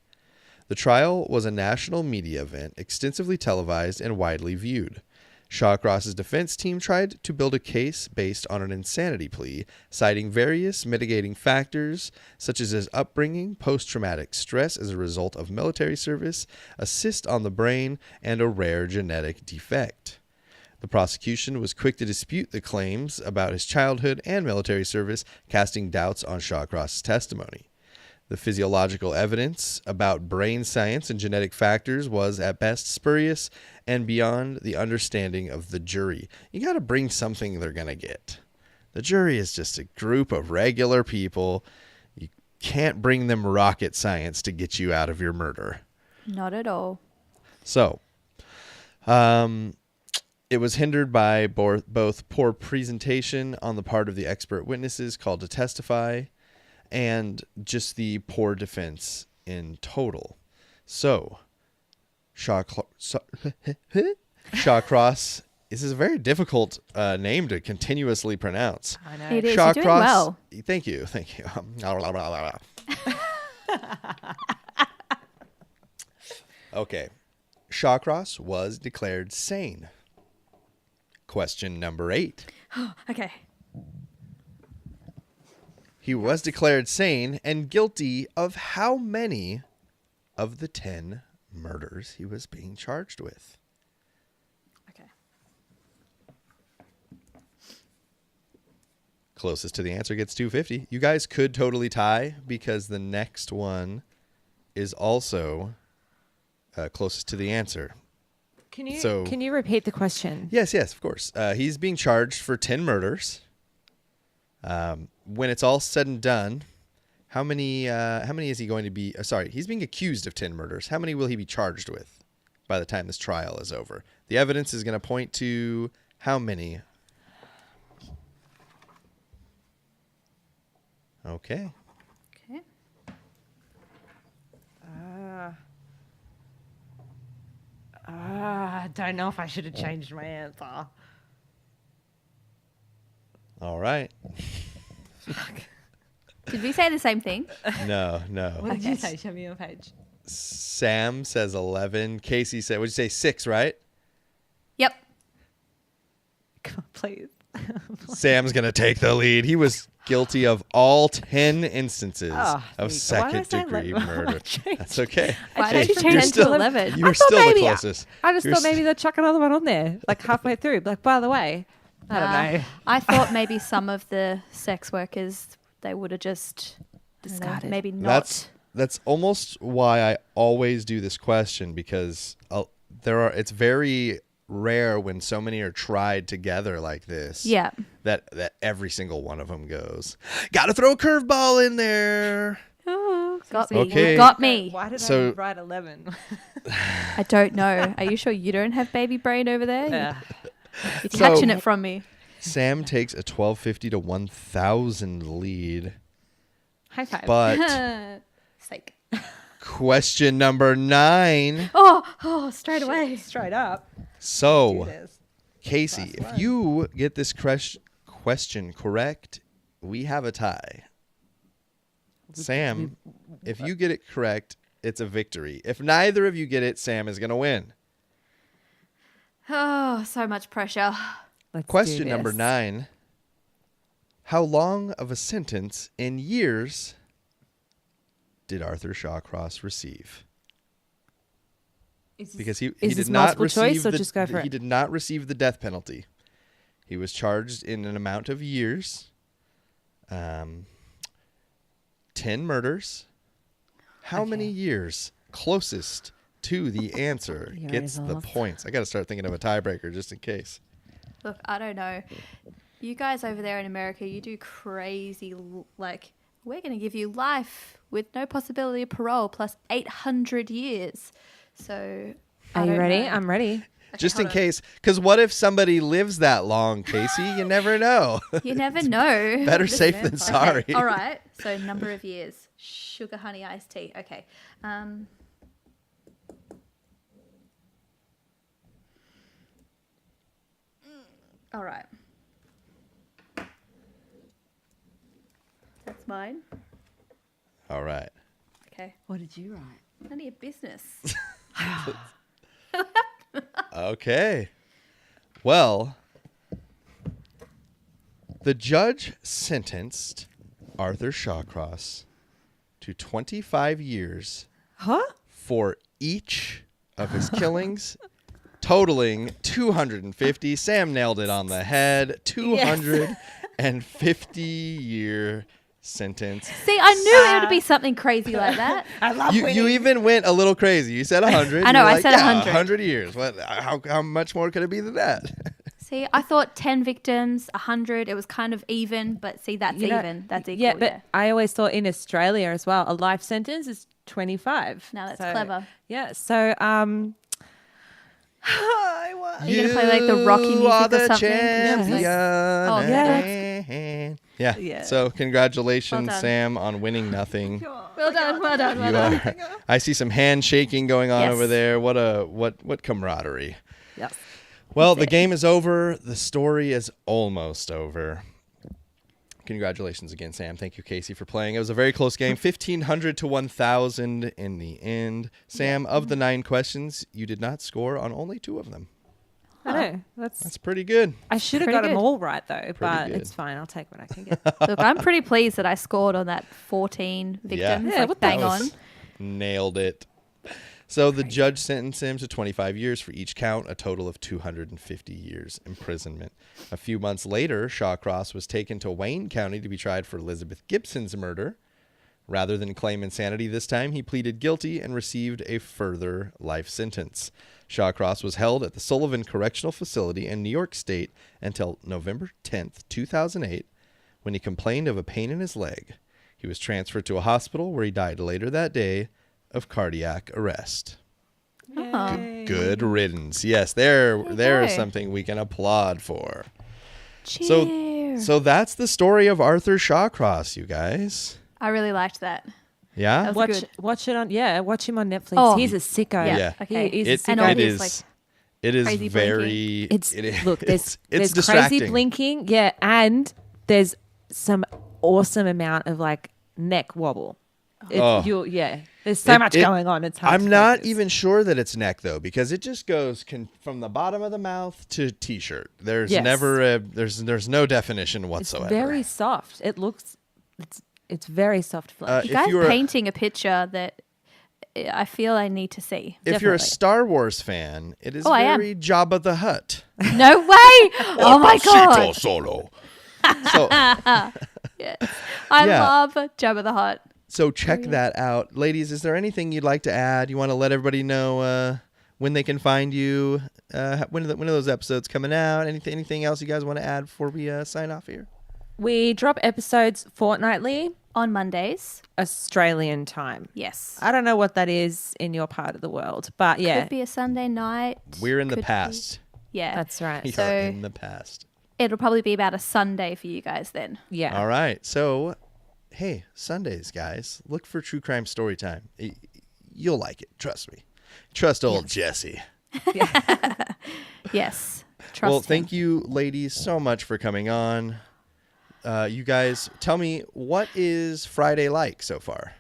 Speaker 1: The trial was a national media event, extensively televised and widely viewed. Shawcross's defense team tried to build a case based on an insanity plea, citing various mitigating factors such as his upbringing, post-traumatic stress as a result of military service, a cyst on the brain, and a rare genetic defect. The prosecution was quick to dispute the claims about his childhood and military service, casting doubts on Shawcross's testimony. The physiological evidence about brain science and genetic factors was at best spurious and beyond the understanding of the jury. You got to bring something they're going to get. The jury is just a group of regular people. You can't bring them rocket science to get you out of your murder.
Speaker 2: Not at all.
Speaker 1: So, it was hindered by both poor presentation on the part of the expert witnesses called to testify and just the poor defense in total. So, Shawcross, this is a very difficult name to continuously pronounce.
Speaker 3: I know.
Speaker 2: It is. You're doing well.
Speaker 1: Thank you. Okay. Shawcross was declared sane. Question number 8.
Speaker 2: Okay.
Speaker 1: He was declared sane and guilty of how many of the 10 murders he was being charged with?
Speaker 2: Okay.
Speaker 1: Closest to the answer gets 250. You guys could totally tie because the next one is also closest to the answer.
Speaker 3: Can you repeat the question?
Speaker 1: Yes, of course. He's being charged for 10 murders. When it's all said and done, how many is he going to be? He's being accused of 10 murders. How many will he be charged with by the time this trial is over? The evidence is going to point to how many? Okay.
Speaker 2: Okay.
Speaker 3: I don't know if I should have changed my answer.
Speaker 1: All right.
Speaker 2: Did we say the same thing?
Speaker 1: No.
Speaker 3: What did you say? Show me your page.
Speaker 1: Sam says 11. Casey said, what'd you say, 6, right?
Speaker 2: Yep.
Speaker 3: Come on, please.
Speaker 1: Sam's going to take the lead. He was guilty of all 10 instances of second-degree murder.
Speaker 3: That's
Speaker 1: okay.
Speaker 2: Why did you
Speaker 1: You're
Speaker 2: change
Speaker 1: still-
Speaker 2: to 11?
Speaker 1: You were still the closest.
Speaker 3: I just
Speaker 1: You're
Speaker 3: thought maybe they'd chuck another one on there, like halfway through. Like, by the way, I don't know.
Speaker 2: I thought maybe some of the sex workers, they would have just
Speaker 3: Discarded.
Speaker 2: maybe not.
Speaker 1: That's almost why I always do this question, because it's very rare when so many are tried together like this.
Speaker 2: Yeah.
Speaker 1: That every single one of them goes, got to throw a curveball in there.
Speaker 2: Oh, got me.
Speaker 1: Okay.
Speaker 2: You got me.
Speaker 3: Why did
Speaker 1: So-
Speaker 3: I write 11?
Speaker 2: I don't know. Are you sure you don't have baby brain over there?
Speaker 3: Yeah.
Speaker 2: You're catching it from me.
Speaker 1: Sam takes a 1250 to 1,000 lead.
Speaker 3: High five.
Speaker 1: But
Speaker 2: Sake.
Speaker 1: question number 9.
Speaker 2: Oh, straight away.
Speaker 3: Straight up. Do
Speaker 1: So,
Speaker 3: this.
Speaker 1: Casey, if you get this question correct, we have a tie. Sam, if you get it correct, it's a victory. If neither of you get it, Sam is going to win.
Speaker 2: Oh, so much pressure.
Speaker 3: Let's do
Speaker 1: Question number
Speaker 3: this.
Speaker 1: 9. How long of a sentence in years did Arthur Shawcross receive? Because he
Speaker 3: is
Speaker 1: did
Speaker 3: this
Speaker 1: not
Speaker 3: multiple choice
Speaker 1: receive
Speaker 3: or just go for
Speaker 1: he
Speaker 3: it?
Speaker 1: did not receive the death penalty. He was charged in an amount of years. 10 murders. How many years closest to the answer
Speaker 3: Your
Speaker 1: gets the
Speaker 3: results.
Speaker 1: points? I got to start thinking of a tiebreaker just in case.
Speaker 2: Look, I don't know. You guys over there in America, you do crazy, like, we're going to give you life with no possibility of parole plus 800 years. So, I
Speaker 3: Are you
Speaker 2: don't
Speaker 3: ready?
Speaker 2: know.
Speaker 3: I'm ready.
Speaker 2: Okay,
Speaker 1: Just in
Speaker 2: hold on.
Speaker 1: case, because what if somebody lives that long, Casey? You never know.
Speaker 2: You never know.
Speaker 1: Better safe than
Speaker 2: Okay,
Speaker 1: sorry.
Speaker 2: all right. So, number of years. Sugar, honey, iced tea. Okay. All right. That's mine.
Speaker 1: All right.
Speaker 2: Okay.
Speaker 3: What did you write?
Speaker 2: None of your business.
Speaker 1: Okay. Well, the judge sentenced Arthur Shawcross to 25 years
Speaker 3: Huh?
Speaker 1: for each of his killings, totaling 250. Sam nailed it on the head. 250-year sentence.
Speaker 2: See, I knew it would be something crazy like that.
Speaker 3: I love
Speaker 1: You even went a little crazy. You said 100.
Speaker 2: I know,
Speaker 1: You were
Speaker 2: I
Speaker 1: like,
Speaker 2: said
Speaker 1: yeah,
Speaker 2: 100.
Speaker 1: 100 years. What? How much more could it be than that?
Speaker 2: See, I thought 10 victims, 100. It was kind of even, but see, that's
Speaker 3: You know,
Speaker 2: even. That's equal.
Speaker 3: Yeah, but I always thought in Australia as well, a life sentence is 25.
Speaker 2: Now that's clever.
Speaker 3: Yeah. So, I won.
Speaker 2: Are you gonna play, like, the Rocky music
Speaker 1: are
Speaker 2: or
Speaker 1: the
Speaker 2: something?
Speaker 1: champion.
Speaker 2: Yeah. Oh,
Speaker 1: Yeah.
Speaker 3: Yeah.
Speaker 1: So congratulations,
Speaker 2: Well done.
Speaker 1: Sam, on winning nothing.
Speaker 2: Well done, well done, well
Speaker 1: You
Speaker 2: done.
Speaker 1: are. I see some handshaking going on
Speaker 2: Yes.
Speaker 1: over there. What camaraderie.
Speaker 3: Yes.
Speaker 1: Well,
Speaker 2: That's
Speaker 1: the
Speaker 2: it.
Speaker 1: game is over. The story is almost over. Congratulations again, Sam. Thank you, Casey, for playing. It was a very close game. 1,500 to 1,000 in the end. Sam, of the 9 questions, you did not score on only 2 of them.
Speaker 3: I know.
Speaker 1: That's pretty good.
Speaker 3: I should have
Speaker 2: Pretty
Speaker 3: got them
Speaker 2: good.
Speaker 3: all right though, but
Speaker 1: good.
Speaker 3: it's fine. I'll take what I can get.
Speaker 2: Look, I'm pretty pleased that I scored on that 14 victims.
Speaker 3: Yeah,
Speaker 2: like,
Speaker 3: what the-
Speaker 2: bang
Speaker 1: That
Speaker 2: on.
Speaker 1: was- Nailed it. So the judge sentenced him to 25 years for each count, a total of 250 years imprisonment. A few months later, Shawcross was taken to Wayne County to be tried for Elizabeth Gibson's murder. Rather than claim insanity this time, he pleaded guilty and received a further life sentence. Shawcross was held at the Sullivan Correctional Facility in New York State until November 10th, 2008, when he complained of a pain in his leg. He was transferred to a hospital where he died later that day of cardiac arrest. Good riddance. Yes, there is something we can applaud for.
Speaker 2: Cheers.
Speaker 1: So that's the story of Arthur Shawcross, you guys.
Speaker 2: I really liked that.
Speaker 1: Yeah?
Speaker 2: That was good.
Speaker 3: Watch him on Netflix.
Speaker 2: Oh.
Speaker 3: He's a sicko.
Speaker 1: Yeah.
Speaker 2: Okay.
Speaker 3: He is a
Speaker 2: And
Speaker 3: sicko.
Speaker 2: all
Speaker 1: It
Speaker 2: these,
Speaker 1: is.
Speaker 2: like,
Speaker 1: It is
Speaker 2: crazy
Speaker 1: very.
Speaker 3: There's
Speaker 1: distracting.
Speaker 3: crazy blinking, and there's some awesome amount of like neck wobble. There's so much going on. It's hard
Speaker 1: I'm
Speaker 3: to
Speaker 1: not
Speaker 3: focus.
Speaker 1: even sure that it's neck though, because it just goes from the bottom of the mouth to t-shirt. There's never there's no definition whatsoever.
Speaker 3: It's very soft. It's very soft flesh.
Speaker 2: You guys painting a picture that I feel I need to see.
Speaker 1: If you're a Star Wars fan, it is
Speaker 2: I am.
Speaker 1: very Jabba the Hutt.
Speaker 2: No way! Oh my god!
Speaker 1: Solo. So
Speaker 2: Yes. I love Jabba the Hutt.
Speaker 1: So check that out. Ladies, is there anything you'd like to add? You want to let everybody know when they can find you? When are those episodes coming out? Anything else you guys want to add before we sign off here?
Speaker 3: We drop episodes fortnightly
Speaker 2: On Mondays.
Speaker 3: Australian time.
Speaker 2: Yes.
Speaker 3: I don't know what that is in your part of the world, but yeah.
Speaker 2: Could be a Sunday night.
Speaker 1: We're in the
Speaker 2: Could
Speaker 1: past.
Speaker 2: be- Yeah.
Speaker 3: That's right.
Speaker 1: We
Speaker 2: So-
Speaker 1: are in the past.
Speaker 2: It'll probably be about a Sunday for you guys then.
Speaker 3: Yeah.
Speaker 1: All right. So, hey, Sundays, guys, look for True Crime Storytime. You'll like it. Trust me. Trust old Jesse.
Speaker 2: Yes. Trust
Speaker 1: Well,
Speaker 2: him.
Speaker 1: thank you, ladies, so much for coming on. You guys, tell me, what is Friday like so far?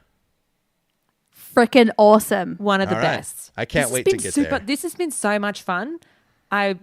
Speaker 2: Freaking awesome.
Speaker 3: One of the
Speaker 1: All right.
Speaker 3: best.
Speaker 1: I can't wait to get there.
Speaker 3: This has been so much fun.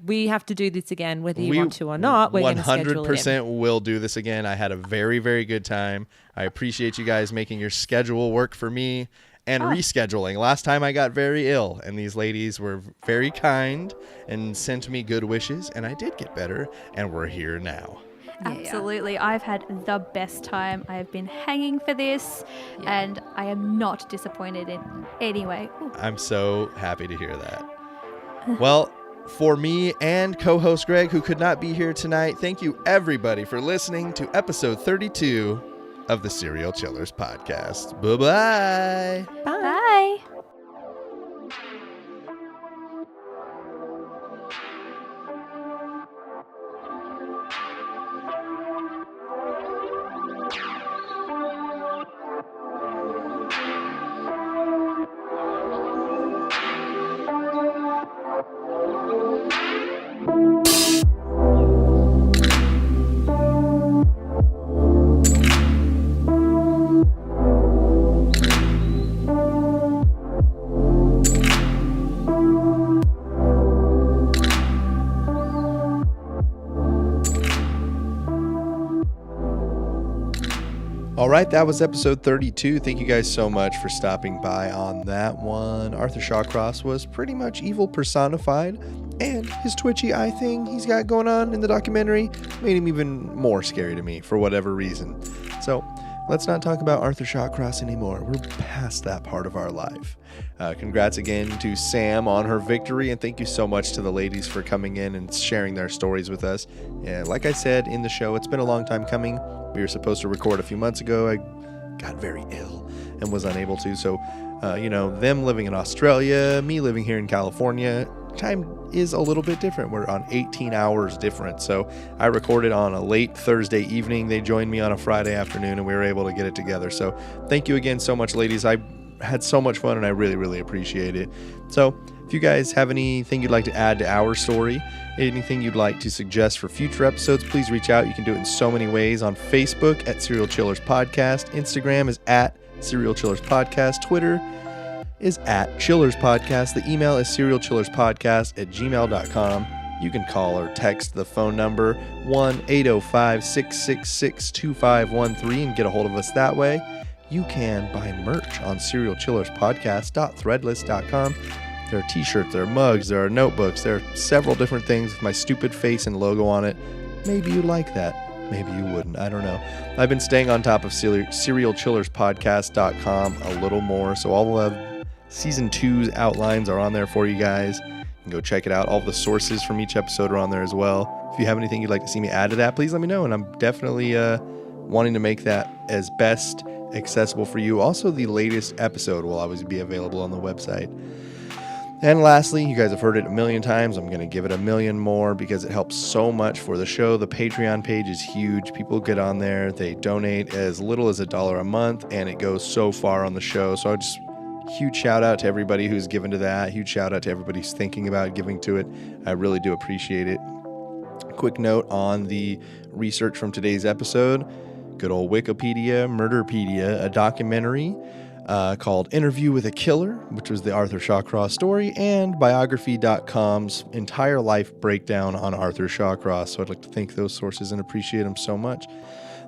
Speaker 3: We have to do this again, whether you want to or not. We're going to schedule it in.
Speaker 1: 100% will do this again. I had a very, very good time. I appreciate you guys making your schedule work for me and rescheduling. Last time I got very ill, and these ladies were very kind and sent me good wishes, and I did get better, and we're here now.
Speaker 2: Absolutely. I've had the best time. I have been hanging for this, and I am not disappointed in any way. Ooh.
Speaker 1: I'm so happy to hear that. Well, for me and co-host Greg, who could not be here tonight, thank you everybody for listening to episode 32 of the Serial Chillers podcast. Bye-bye.
Speaker 2: Bye.
Speaker 1: All right, that was episode 32. Thank you guys so much for stopping by on that one. Arthur Shawcross was pretty much evil personified, and his twitchy eye thing he's got going on in the documentary made him even more scary to me for whatever reason. So let's not talk about Arthur Shawcross anymore. We're past that part of our life. Congrats again to Sam on her victory, and thank you so much to the ladies for coming in and sharing their stories with us. Like I said in the show, it's been a long time coming. We were supposed to record a few months ago. I got very ill and was unable to. So, them living in Australia, me living here in California, time is a little bit different. We're on 18 hours different. So I recorded on a late Thursday evening. They joined me on a Friday afternoon, and we were able to get it together. So thank you again so much, ladies. I had so much fun, and I really, really appreciate it. So if you guys have anything you'd like to add to our story, anything you'd like to suggest for future episodes, please reach out. You can do it in so many ways. On Facebook at Serial Chillers Podcast. Instagram is at Serial Chillers Podcast. Twitter is at Chillers Podcast. The email is serialchillerspodcast@gmail.com. You can call or text the phone number 1-805-666-2513 and get a hold of us that way. you can buy merch on serialchillerspodcast.threadless.com. There are t-shirts, there are mugs, there are notebooks, there are several different things with my stupid face and logo on it. Maybe you like that. Maybe you wouldn't. I don't know. I've been staying on top of serialchillerspodcast.com a little more, so all of season 2's outlines are on there for you guys. You can go check it out. All the sources from each episode are on there as well. If you have anything you'd like to see me add to that, please let me know, and I'm definitely wanting to make that as best accessible for you. Also, the latest episode will always be available on the website. And lastly, you guys have heard it a million times. I'm going to give it a million more because it helps so much for the show. The Patreon page is huge. People get on there. They donate as little as $1 a month, and it goes so far on the show. So just huge shout out to everybody who's given to that. Huge shout out to everybody who's thinking about giving to it. I really do appreciate it. Quick note on the research from today's episode. Good old Wikipedia, Murderpedia, a documentary called Interview with a Killer, which was the Arthur Shawcross story, and biography.com's entire life breakdown on Arthur Shawcross. So I'd like to thank those sources and appreciate them so much.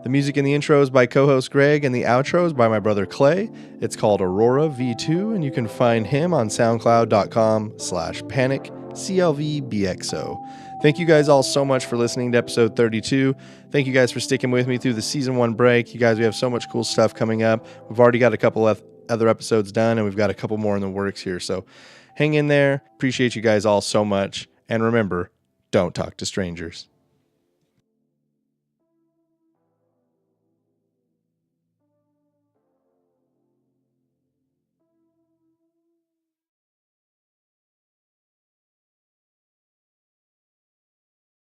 Speaker 1: The music in the intro is by co-host Greg, and the outro is by my brother Clay. It's called Aurora V2, and you can find him on soundcloud.com/panic, CLVBXO. Thank you guys all so much for listening to episode 32. Thank you guys for sticking with me through the season 1 break. You guys, we have so much cool stuff coming up. We've already got a couple of other episodes done, and we've got a couple more in the works here. So hang in there. Appreciate you guys all so much. And remember, don't talk to strangers.